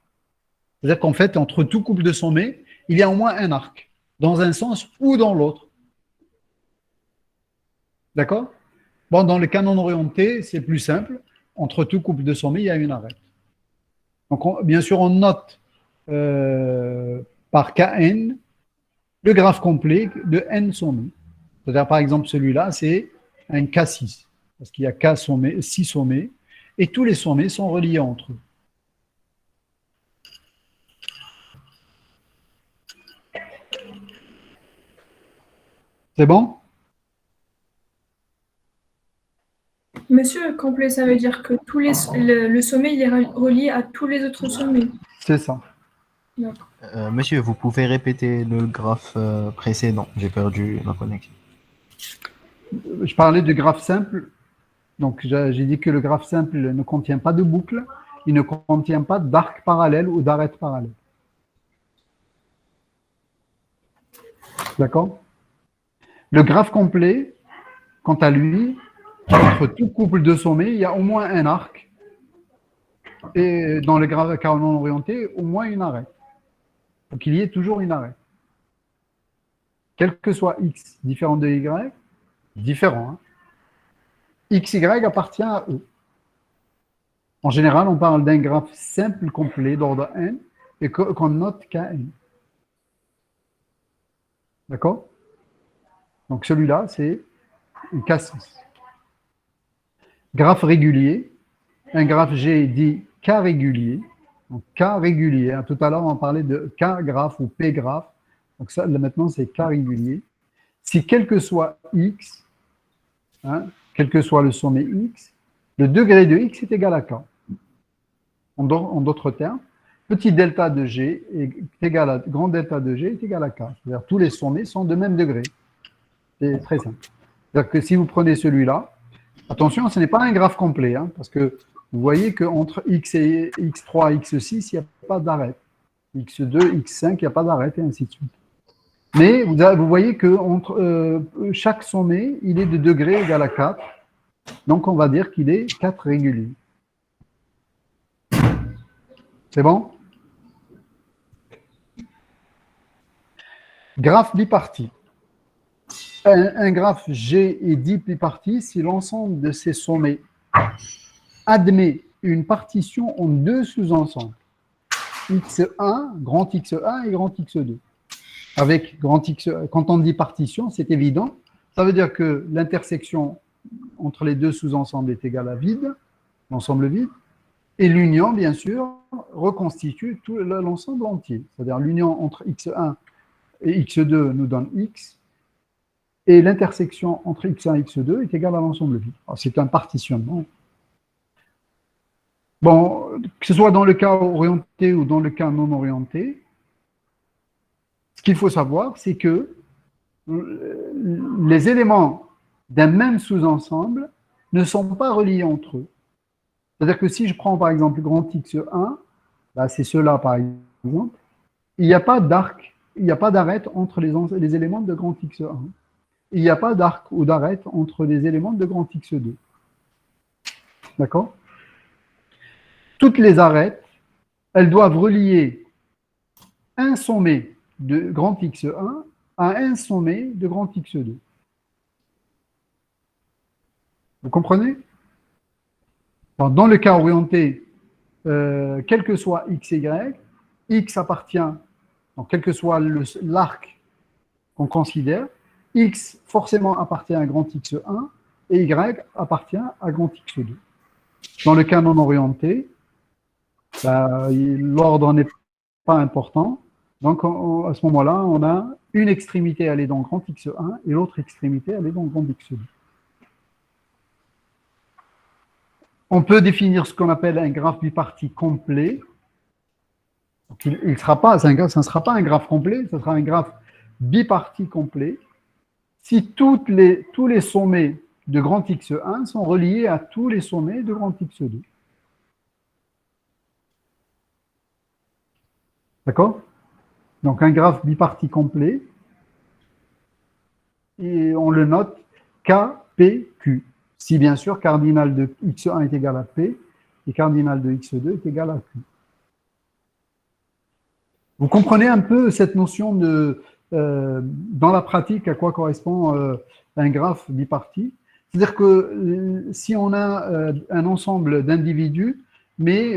C'est-à-dire qu'en fait, entre tout couple de sommets, il y a au moins un arc, dans un sens ou dans l'autre. D'accord? Bon, dans le cas non orienté, c'est plus simple. Entre tout couple de sommets, il y a une arête. Donc, bien sûr, on note par Kn le graphe complet de n sommets. C'est-à-dire, par exemple, celui-là, c'est un K6, parce qu'il y a K sommets, 6 sommets, et tous les sommets sont reliés entre eux. C'est bon? Monsieur, complet, ça veut dire que le sommet il est relié à tous les autres sommets. C'est ça. D'accord. Monsieur, vous pouvez répéter le graphe précédent. J'ai perdu ma connexion. Je parlais du graphe simple. Donc, j'ai dit que le graphe simple ne contient pas de boucle, il ne contient pas d'arc parallèle ou d'arête parallèle. D'accord? Le graphe complet, quant à lui, entre tout couple de sommets, il y a au moins un arc. Et dans le graphe non orienté, au moins une arête. Donc, il y ait toujours une arête. Quel que soit x différent de y, différent. Hein. XY appartient à E. En général, on parle d'un graphe simple complet d'ordre n et qu'on note Kn. D'accord? Donc celui-là, c'est un K6. Graphe régulier. Un graphe G dit K régulier. Donc K régulier. Tout à l'heure, on parlait de K graphe ou P graphe. Donc ça, là, maintenant, c'est K régulier. Si quel que soit X, hein, quel que soit le sommet x, le degré de x est égal à k. En d'autres termes, petit delta de g est égal à grand delta de g est égal à k. C'est-à-dire tous les sommets sont de même degré. C'est très simple. C'est-à-dire que si vous prenez celui-là, attention, ce n'est pas un graphe complet, hein, parce que vous voyez qu'entre x et x3 et x6, il n'y a pas d'arête. x2, x5, il n'y a pas d'arête, et ainsi de suite. Mais vous voyez qu'entre chaque sommet, il est de degré égal à 4. Donc, on va dire qu'il est 4 régulier. C'est bon? Graphe biparti. Un graphe G est dit biparti si l'ensemble de ces sommets admet une partition en deux sous-ensembles. X1, grand X1 et grand X2. Avec grand X, quand on dit partition, c'est évident. Ça veut dire que l'intersection entre les deux sous-ensembles est égale à vide, l'ensemble vide, et l'union, bien sûr, reconstitue tout l'ensemble entier. C'est-à-dire l'union entre X1 et X2 nous donne X, et l'intersection entre x1 et x2 est égale à l'ensemble vide. C'est un partitionnement. Bon, que ce soit dans le cas orienté ou dans le cas non orienté, ce qu'il faut savoir, c'est que les éléments d'un même sous-ensemble ne sont pas reliés entre eux. C'est-à-dire que si je prends par exemple grand X1, là, c'est cela par exemple, il n'y a pas d'arc, il n'y a pas d'arête entre les éléments de grand X1. Il n'y a pas d'arc ou d'arête entre les éléments de grand X2. D'accord? Toutes les arêtes, elles doivent relier un sommet de grand X1 à un sommet de grand X2. Vous comprenez? Dans le cas orienté, quel que soit x et y, x appartient, donc quel que soit l'arc qu'on considère, x forcément appartient à grand X1 et y appartient à grand X2. Dans le cas non orienté, l'ordre n'est pas important. Donc, à ce moment-là, on a une extrémité, elle est dans grand X1 et l'autre extrémité, elle est dans grand X2. On peut définir ce qu'on appelle un graphe bipartite complet. Donc, ça ne sera pas un graphe complet, ce sera un graphe bipartite complet si tous les sommets de grand X1 sont reliés à tous les sommets de grand X2. D'accord? Donc, un graphe bipartite complet, et on le note KPQ. Si, bien sûr, cardinal de X1 est égal à P et cardinal de X2 est égal à Q. Vous comprenez un peu cette notion de, dans la pratique, à quoi correspond un graphe bipartite? C'est-à-dire que si on a un ensemble d'individus, mais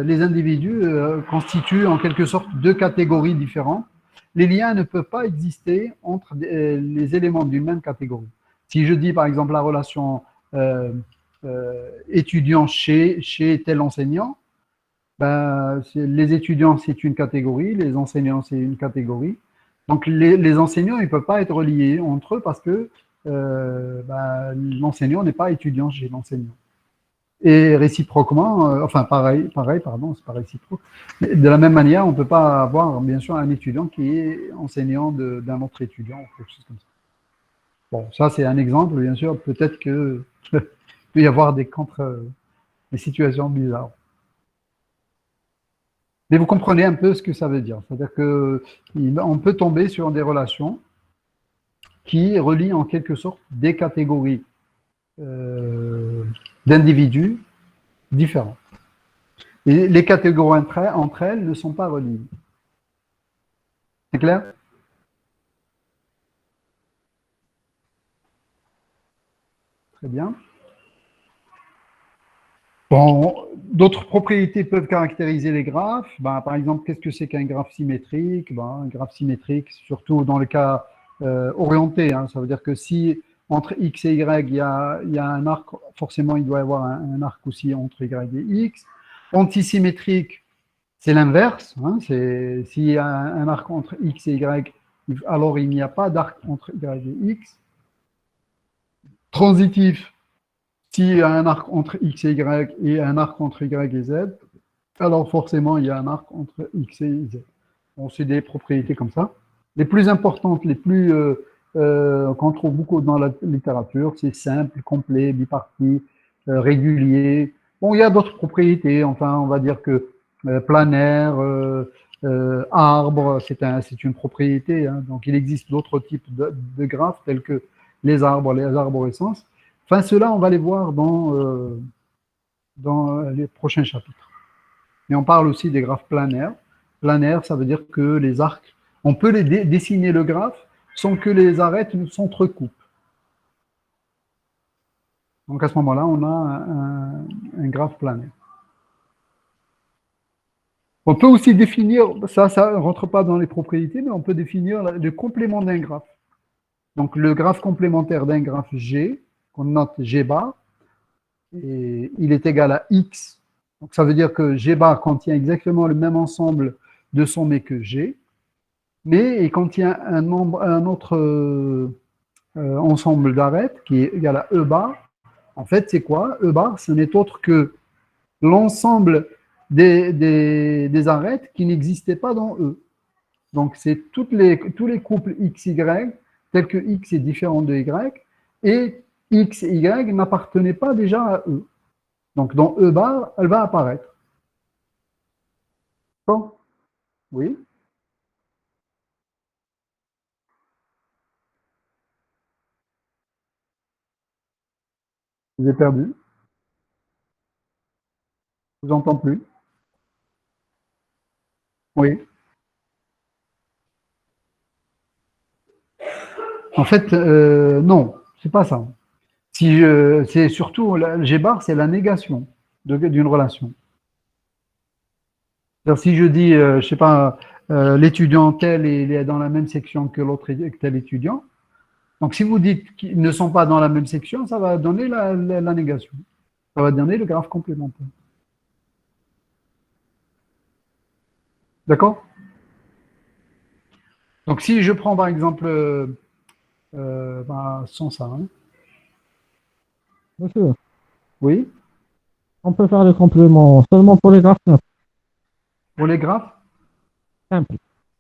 les individus constituent en quelque sorte deux catégories différentes, les liens ne peuvent pas exister entre les éléments d'une même catégorie. Si je dis par exemple la relation étudiant chez tel enseignant, les étudiants c'est une catégorie, les enseignants c'est une catégorie. Donc les enseignants ils ne peuvent pas être reliés entre eux parce que l'enseignant n'est pas étudiant chez l'enseignant. Et réciproquement, enfin pareil, pardon, c'est pas réciproque. Mais de la même manière, on ne peut pas avoir bien sûr un étudiant qui est enseignant d'un autre étudiant ou quelque chose comme ça. Bon, ça c'est un exemple, bien sûr, peut-être que peut y avoir des situations bizarres. Mais vous comprenez un peu ce que ça veut dire. C'est-à-dire qu'on peut tomber sur des relations qui relient en quelque sorte des catégories d'individus différents. Et les catégories entre elles ne sont pas reliées. C'est clair? Très bien. Bon, d'autres propriétés peuvent caractériser les graphes. Par exemple, qu'est-ce que c'est qu'un graphe symétrique? Un graphe symétrique, surtout dans le cas orienté, ça veut dire que si entre x et y, il y a un arc, forcément, il doit y avoir un arc aussi entre y et x. Antisymétrique, c'est l'inverse. S'il y a un arc entre x et y, alors il n'y a pas d'arc entre y et x. Transitif, s'il y a un arc entre x et y et un arc entre y et z, alors forcément, il y a un arc entre x et z. Bon, c'est des propriétés comme ça. Les plus importantes, les plus qu'on trouve beaucoup dans la littérature, c'est simple, complet, bipartite, régulier. Bon, il y a d'autres propriétés, enfin, on va dire que planaire, arbre, c'est une propriété. Donc, il existe d'autres types de graphes, tels que les arborescences. Enfin, ceux-là, on va les voir dans les prochains chapitres. Mais on parle aussi des graphes planaires. Planaire, ça veut dire que les arcs, on peut dessiner le graphe sans que les arêtes s'entrecoupent. Donc à ce moment-là, on a un graphe planaire. On peut aussi définir, ça ne rentre pas dans les propriétés, mais on peut définir le complément d'un graphe. Donc le graphe complémentaire d'un graphe G, qu'on note G bar, et il est égal à X. Donc ça veut dire que G bar contient exactement le même ensemble de sommets que G, mais il contient un ensemble d'arêtes qui est égal à E bar. En fait, c'est quoi? E bar, ce n'est autre que l'ensemble des arêtes qui n'existaient pas dans E. Donc, c'est tous les couples X, Y, tels que X est différent de Y, et X et Y n'appartenaient pas déjà à E. Donc, dans E bar, elle va apparaître. Bon. Oui. Je vous ai perdu. Je vous entends plus. Oui. En fait, non, c'est pas ça. C'est surtout, l'algébar, c'est la négation d'une relation. C'est-à-dire, si je dis, je sais pas, l'étudiant tel il est dans la même section que l'autre tel étudiant, donc si vous dites qu'ils ne sont pas dans la même section, ça va donner la négation. Ça va donner le graphe complémentaire. D'accord? Donc si je prends par exemple, sans ça, hein. Monsieur, Oui, on peut faire les compléments seulement pour les graphes simples. pour les graphes, Simples.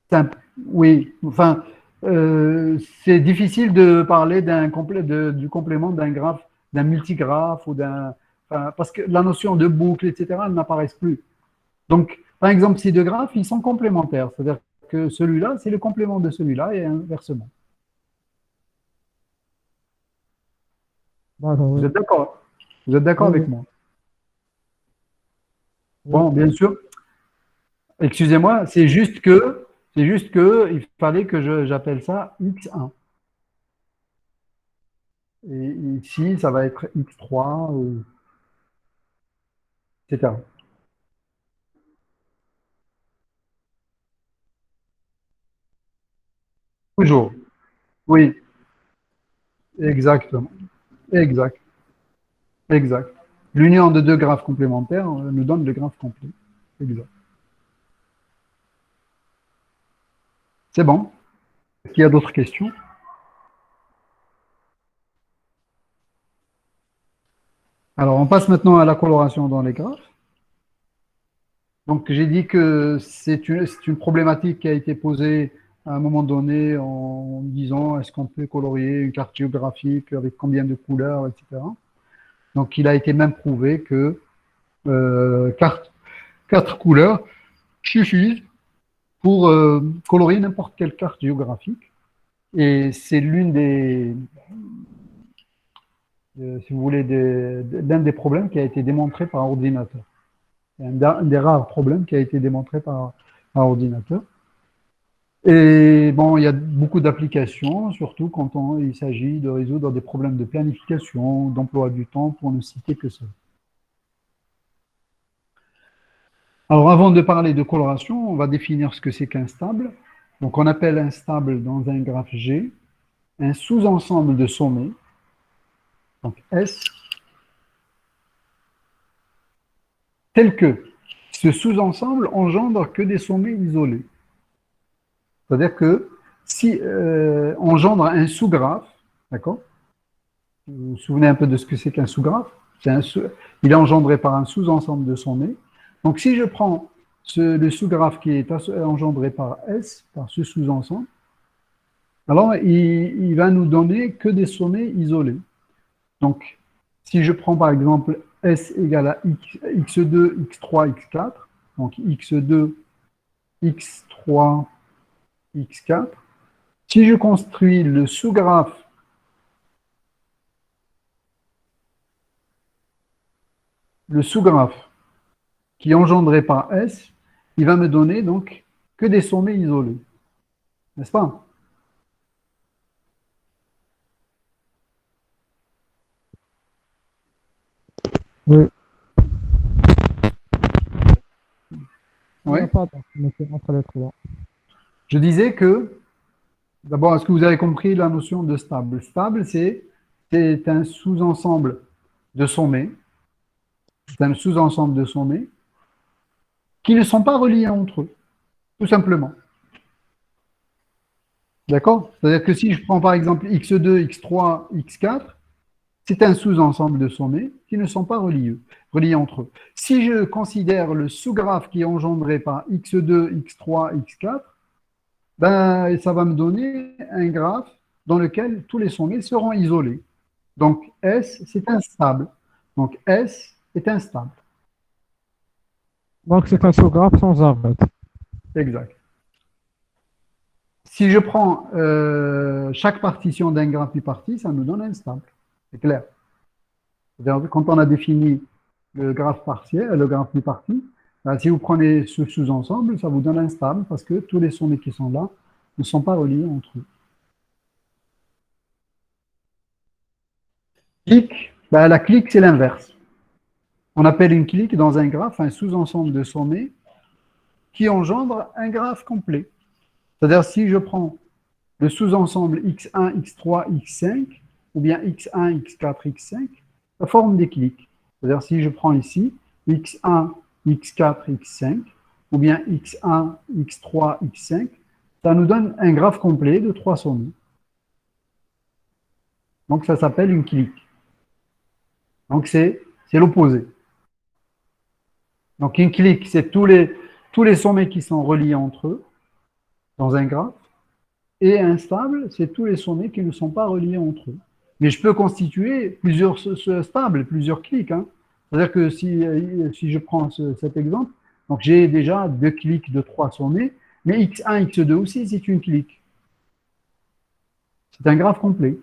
simple. Oui, enfin, c'est difficile de parler du complément d'un graphe, d'un multigraphe ou parce que la notion de boucle, etc., elles n'apparaissent plus. Donc, par exemple, ces deux graphes, ils sont complémentaires. C'est-à-dire que celui-là, c'est le complément de celui-là et inversement. D'accord, Vous oui. êtes d'accord? Vous êtes d'accord Oui, avec oui. moi? Bon, Oui. bien sûr. Excusez-moi, c'est juste que il fallait que j'appelle ça X1. Et ici, ça va être X3, etc. Toujours. Oui, exactement. Exact. Exact. L'union de deux graphes complémentaires nous donne le graphe complet. Exact. C'est bon. Est-ce qu'il y a d'autres questions? Alors, on passe maintenant à la coloration dans les graphes. Donc, j'ai dit que c'est une problématique qui a été posée à un moment donné en disant est-ce qu'on peut colorier une carte géographique avec combien de couleurs, etc. Donc, il a été même prouvé que quatre couleurs suffisent pour colorier n'importe quelle carte géographique. Et c'est si vous voulez, l'un des problèmes qui a été démontré par ordinateur. C'est un des rares problèmes qui a été démontré par ordinateur. Et bon, il y a beaucoup d'applications, surtout quand il s'agit de résoudre des problèmes de planification, d'emploi du temps, pour ne citer que ça. Alors, avant de parler de coloration, on va définir ce que c'est qu'un stable. Donc, on appelle un stable dans un graphe G un sous-ensemble de sommets, donc S, tel que ce sous-ensemble engendre que des sommets isolés. C'est-à-dire que si engendre un sous-graphe, d'accord? Vous vous souvenez un peu de ce que c'est qu'un sous-graphe? Il est engendré par un sous-ensemble de sommets. Donc si je prends le sous-graphe qui est engendré par S, par ce sous-ensemble, alors il va nous donner que des sommets isolés. Donc si je prends par exemple S égale à x2, x3, x4, donc x2, x3, x4, si je construis le sous-graphe qui est engendré par S, il va me donner donc que des sommets isolés. N'est-ce pas? Oui. Il Oui. n'y a pas entre les trois. Je disais que, d'abord, est-ce que vous avez compris la notion de stable? Stable, c'est un sous-ensemble de sommets. C'est un sous-ensemble de sommets qui ne sont pas reliés entre eux, tout simplement. D'accord? C'est-à-dire que si je prends par exemple x2, x3, x4, c'est un sous-ensemble de sommets qui ne sont pas reliés entre eux. Si je considère le sous-graphe qui est engendré par x2, x3, x4, ben, ça va me donner un graphe dans lequel tous les sommets seront isolés. Donc S, c'est instable. Donc S est instable. Donc c'est un sous-graphe sans arête. Exact. Si je prends chaque partition d'un graphe bipartite, ça nous donne un stable. C'est clair. C'est-à-dire, quand on a défini le graphe partiel, le graphe bipartite, ben, si vous prenez ce sous-ensemble, ça vous donne un stable parce que tous les sommets qui sont là ne sont pas reliés entre eux. Clique, ben, la clique, c'est l'inverse. On appelle une clique dans un graphe un sous-ensemble de sommets qui engendre un graphe complet. C'est-à-dire, si je prends le sous-ensemble x1, x3, x5, ou bien x1, x4, x5, ça forme des cliques. C'est-à-dire, si je prends ici x1, x4, x5, ou bien x1, x3, x5, ça nous donne un graphe complet de 3 sommets. Donc, ça s'appelle une clique. Donc, c'est l'opposé. Donc, une clique, c'est tous les sommets qui sont reliés entre eux dans un graphe. Et un stable, c'est tous les sommets qui ne sont pas reliés entre eux. Mais je peux constituer plusieurs stables, plusieurs cliques. Hein. C'est-à-dire que si je prends cet exemple, donc j'ai déjà 2 cliques de 3 sommets, mais x1, x2 aussi, c'est une clique. C'est un graphe complet.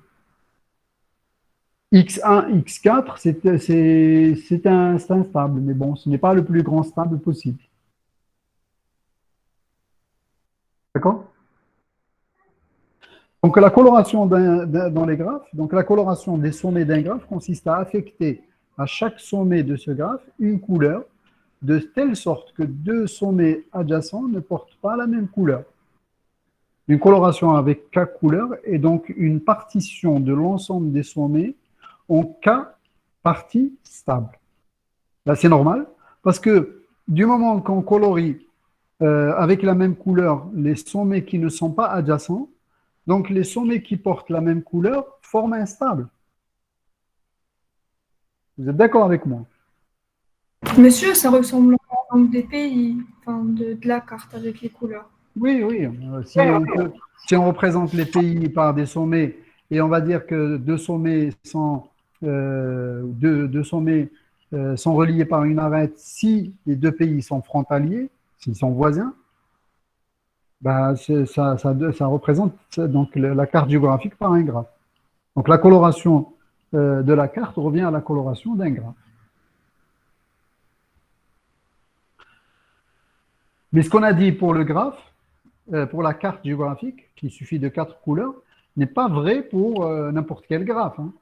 x1, x4, c'est un stable, mais bon, ce n'est pas le plus grand stable possible. D'accord? Donc la coloration dans les graphes, donc la coloration des sommets d'un graphe consiste à affecter à chaque sommet de ce graphe une couleur, de telle sorte que 2 sommets adjacents ne portent pas la même couleur. Une coloration avec K couleurs est donc une partition de l'ensemble des sommets en K parties stables. Là, c'est normal, parce que du moment qu'on colorie avec la même couleur les sommets qui ne sont pas adjacents, donc les sommets qui portent la même couleur forment un stable. Vous êtes d'accord avec moi? Monsieur, ça ressemble à l'ensemble des pays, enfin de la carte avec les couleurs. Oui, oui. Si on représente les pays par des sommets, et on va dire que deux sommets sont reliés par une arête, si les deux pays sont frontaliers, s'ils sont voisins, ben ça représente donc la carte géographique par un graphe. Donc la coloration de la carte revient à la coloration d'un graphe. Mais ce qu'on a dit pour le graphe, pour la carte géographique, qui suffit de 4 couleurs, n'est pas vrai pour n'importe quel graphe. Hein.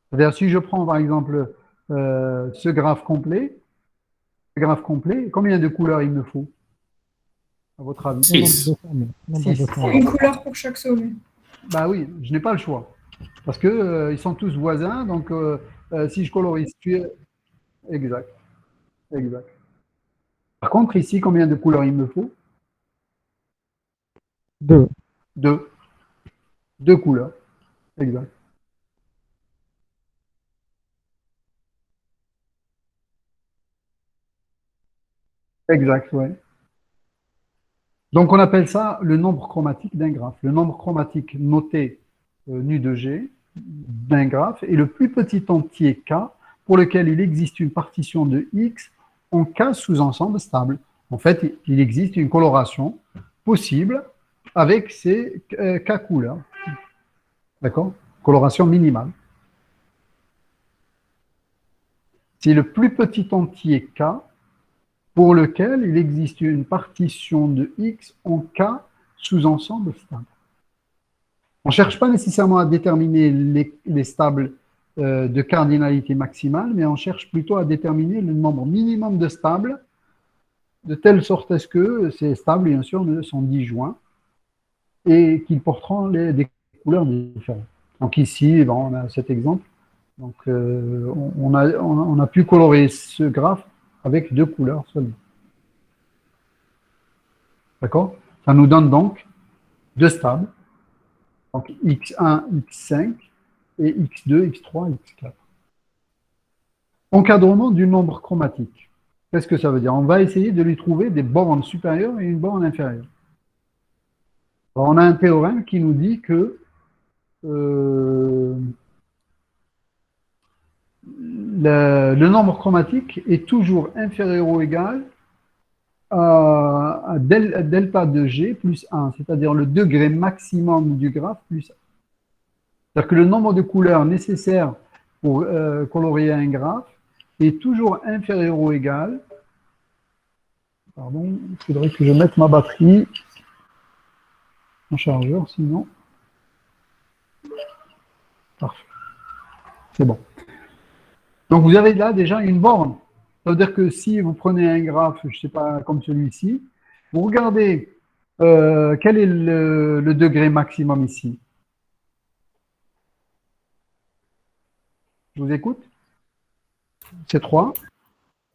C'est-à-dire, si je prends par exemple ce graphe complet, combien de couleurs il me faut, à votre avis? 6. Une couleur pour chaque sommet. Bah oui, je n'ai pas le choix. Parce que ils sont tous voisins, donc si je colorie, exact. Exact. Par contre, ici, combien de couleurs il me faut? 2. 2. 2 couleurs. Exact. Exact, ouais. Donc, on appelle ça le nombre chromatique d'un graphe. Le nombre chromatique noté nu de G d'un graphe est le plus petit entier K pour lequel il existe une partition de X en K sous-ensemble stable. En fait, il existe une coloration possible avec ces K couleurs. D'accord? Coloration minimale. C'est le plus petit entier K pour lequel il existe une partition de X en K sous-ensemble stable. On ne cherche pas nécessairement à déterminer les stables de cardinalité maximale, mais on cherche plutôt à déterminer le nombre minimum de stables, de telle sorte à ce que ces stables, bien sûr, sont disjoints et qu'ils porteront des couleurs différentes. Donc ici, on a cet exemple. Donc on a pu colorer ce graphe avec 2 couleurs seulement. D'accord? Ça nous donne donc deux stables, donc x1, x5, et x2, x3, x4. Encadrement du nombre chromatique. Qu'est-ce que ça veut dire? On va essayer de lui trouver des bornes supérieures et une borne inférieure. Alors, on a un théorème qui nous dit que le nombre chromatique est toujours inférieur ou égal à delta de G plus 1, c'est-à-dire le degré maximum du graphe plus 1. C'est-à-dire que le nombre de couleurs nécessaires pour colorier un graphe est toujours inférieur ou égal. Pardon, il faudrait que je mette ma batterie en chargeur, sinon. Parfait. C'est bon. Donc vous avez là déjà une borne. Ça veut dire que si vous prenez un graphe, je ne sais pas, comme celui-ci, vous regardez quel est le degré maximum ici. Je vous écoute. C'est 3.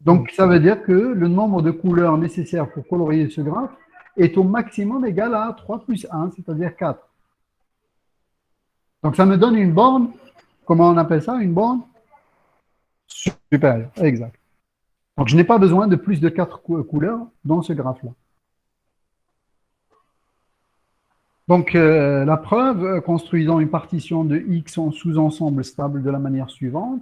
Donc ça veut dire que le nombre de couleurs nécessaires pour colorier ce graphe est au maximum égal à 3 plus 1, c'est-à-dire 4. Donc ça me donne une borne, comment on appelle ça? Une borne supérieure, exact. Donc je n'ai pas besoin de plus de 4 couleurs dans ce graphe-là. Donc la preuve, construisant une partition de X en sous-ensemble stable de la manière suivante,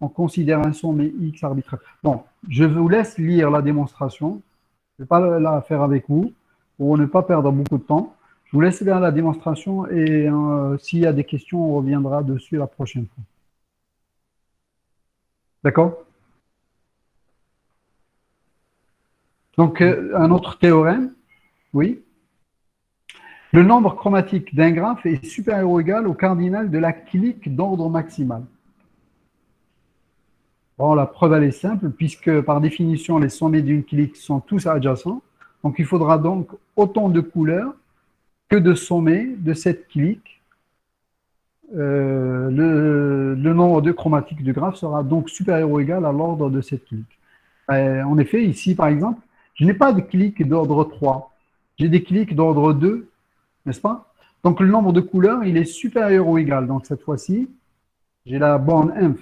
on considère un sommet X arbitraire. Bon, je vous laisse lire la démonstration. Je ne vais pas la faire avec vous pour ne pas perdre beaucoup de temps. Je vous laisse lire la démonstration et s'il y a des questions, on reviendra dessus la prochaine fois. D'accord? Donc, un autre théorème, oui. Le nombre chromatique d'un graphe est supérieur ou égal au cardinal de la clique d'ordre maximal. Bon, la preuve, elle est simple, puisque par définition, les sommets d'une clique sont tous adjacents. Donc, il faudra donc autant de couleurs que de sommets de cette clique. Le nombre de chromatiques du graphe sera donc supérieur ou égal à l'ordre de cette clique. En effet, ici, par exemple, je n'ai pas de clique d'ordre 3. J'ai des cliques d'ordre 2, n'est-ce pas? Donc, le nombre de couleurs, il est supérieur ou égal. Donc, cette fois-ci, j'ai la borne inf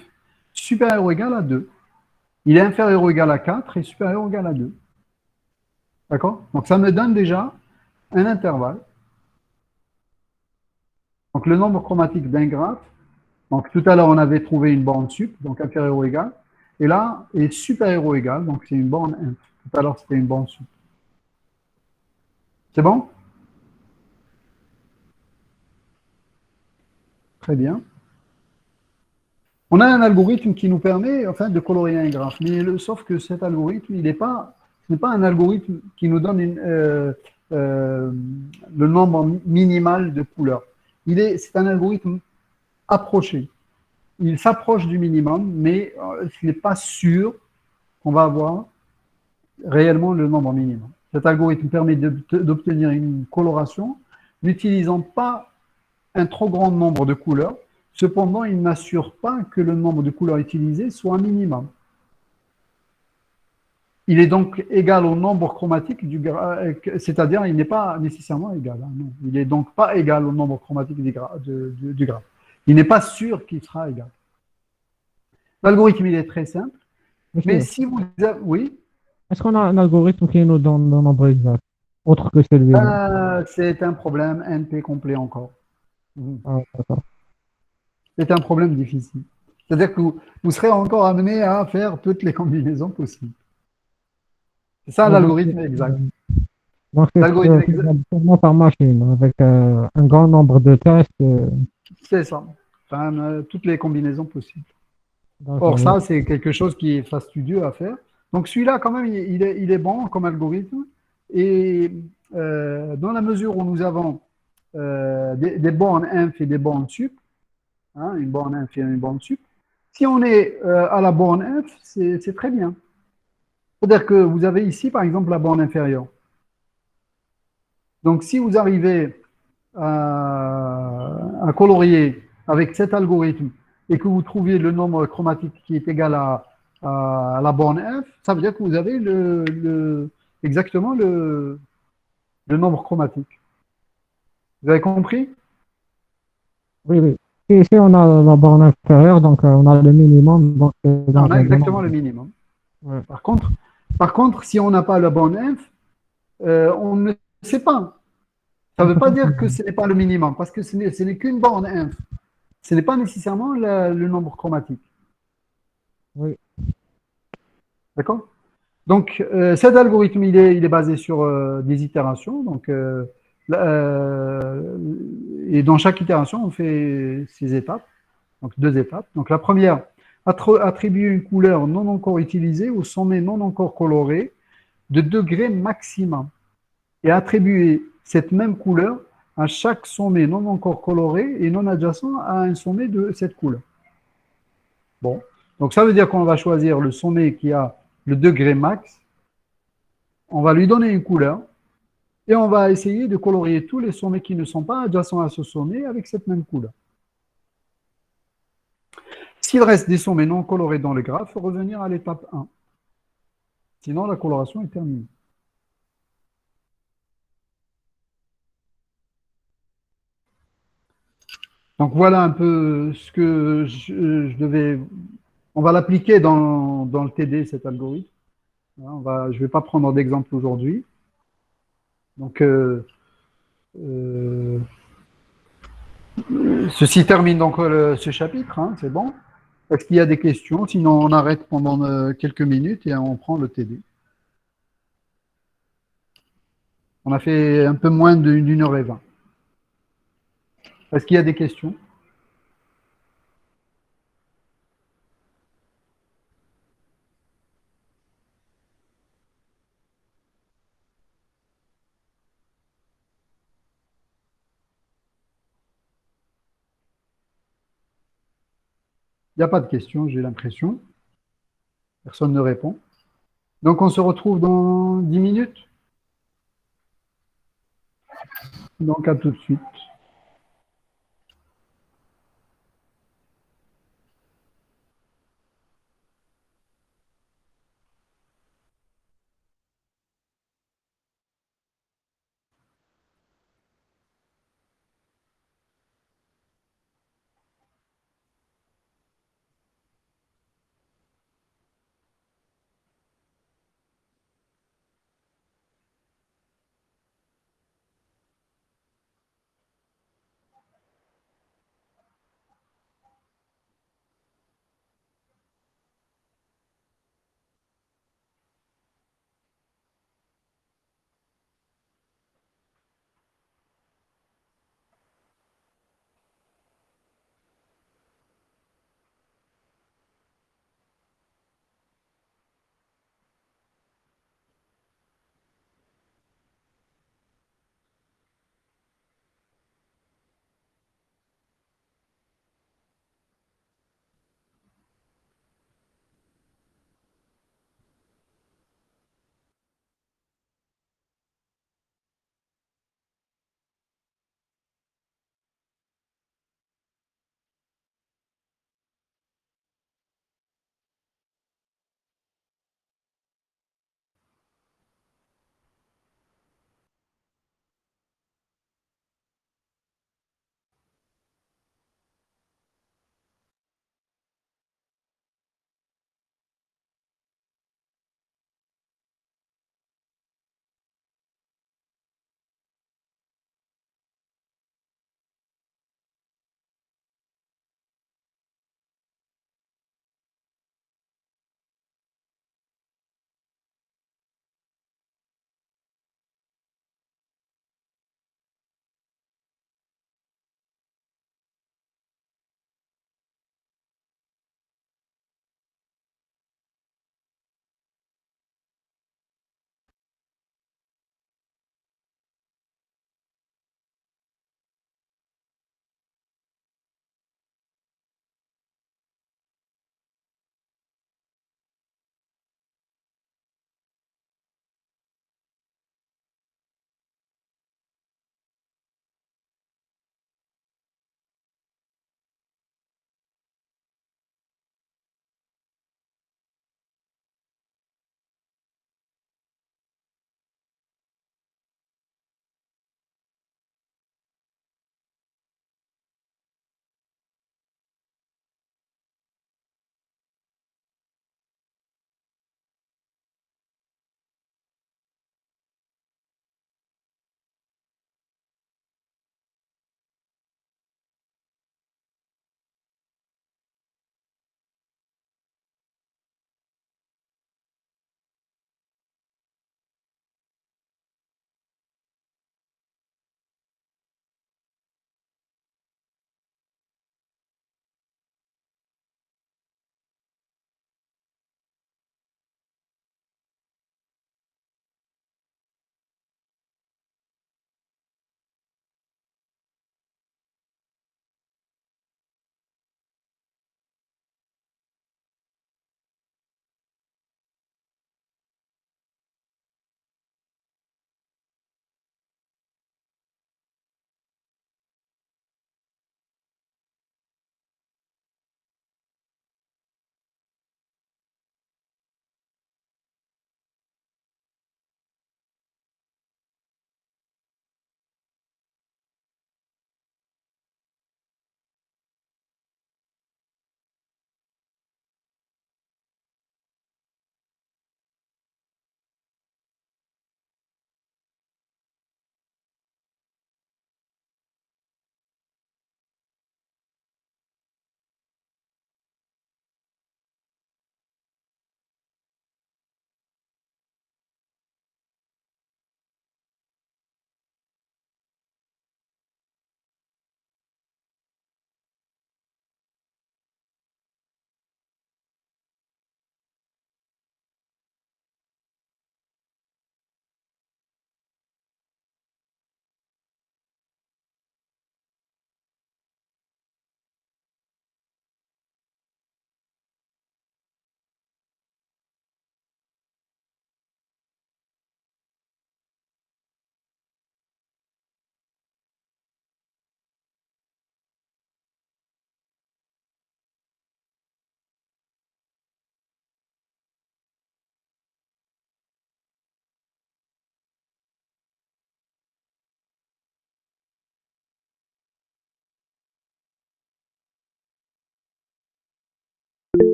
supérieur ou égal à 2. Il est inférieur ou égal à 4 et supérieur ou égal à 2. D'accord? Donc, ça me donne déjà un intervalle. Donc, le nombre chromatique d'un graphe, donc tout à l'heure, on avait trouvé une borne sup, donc inférieur ou égal, et là, est supérieur ou égal, donc c'est une borne inf. Tout à l'heure, c'était une borne sup. C'est bon? Très bien. On a un algorithme qui nous permet enfin, de colorier un graphe, mais sauf que cet algorithme, ce n'est pas un algorithme qui nous donne le nombre minimal de couleurs. C'est un algorithme approché. Il s'approche du minimum, mais ce n'est pas sûr qu'on va avoir réellement le nombre minimum. Cet algorithme permet d'obtenir une coloration n'utilisant pas un trop grand nombre de couleurs. Cependant, il n'assure pas que le nombre de couleurs utilisées soit minimum. Il est donc égal au nombre chromatique du graphe, c'est-à-dire il n'est pas nécessairement égal. Hein, non. Il n'est donc pas égal au nombre chromatique du graphe. Il n'est pas sûr qu'il sera égal. L'algorithme, il est très simple. Mais si vous avez... Oui? Est-ce qu'on a un algorithme qui nous donne le nombre exact, autre que celui-là? C'est un problème NP complet encore. Ah, d'accord. C'est un problème difficile. C'est-à-dire que vous serez encore amené à faire toutes les combinaisons possibles. C'est ça l'algorithme exact. Donc, c'est seulement par machine, avec un grand nombre de tests. C'est ça. Enfin, toutes les combinaisons possibles. Or, ça, c'est quelque chose qui est fastidieux à faire. Donc, celui-là, quand même, il est bon comme algorithme. Et dans la mesure où nous avons des bornes inf et des bornes sup, hein, une borne inf et une borne sup, si on est à la borne inf, c'est très bien. C'est-à-dire que vous avez ici, par exemple, la borne inférieure. Donc, si vous arrivez à colorier avec cet algorithme et que vous trouviez le nombre chromatique qui est égal à la borne f, ça veut dire que vous avez exactement le nombre chromatique. Vous avez compris? Oui, oui. Et ici, on a la borne inférieure, donc on a le minimum. Donc, On a exactement le minimum. Ouais. Par contre, si on n'a pas la borne inf, on ne sait pas. Ça ne veut pas dire que ce n'est pas le minimum, parce que ce n'est qu'une borne inf. Ce n'est pas nécessairement le nombre chromatique. Oui. D'accord? Donc, cet algorithme, il est basé sur des itérations. Donc, et dans chaque itération, on fait 6 étapes, donc 2 étapes. Donc, la première, attribuer une couleur non encore utilisée au sommet non encore coloré de degré maximum et attribuer cette même couleur à chaque sommet non encore coloré et non adjacent à un sommet de cette couleur. Bon, donc ça veut dire qu'on va choisir le sommet qui a le degré max, on va lui donner une couleur et on va essayer de colorier tous les sommets qui ne sont pas adjacents à ce sommet avec cette même couleur. S'il reste des sommets non colorés dans le graphe, revenir à l'étape 1. Sinon, la coloration est terminée. Donc voilà un peu ce que je devais... On va l'appliquer dans le TD, cet algorithme. Je ne vais pas prendre d'exemple aujourd'hui. Donc, ceci termine donc ce chapitre, hein, c'est bon. Est-ce qu'il y a des questions? Sinon, on arrête pendant quelques minutes et on prend le TD. On a fait un peu moins d'1h20. Est-ce qu'il y a des questions? Il n'y a pas de questions, j'ai l'impression. Personne ne répond. Donc, on se retrouve dans 10 minutes. Donc, à tout de suite.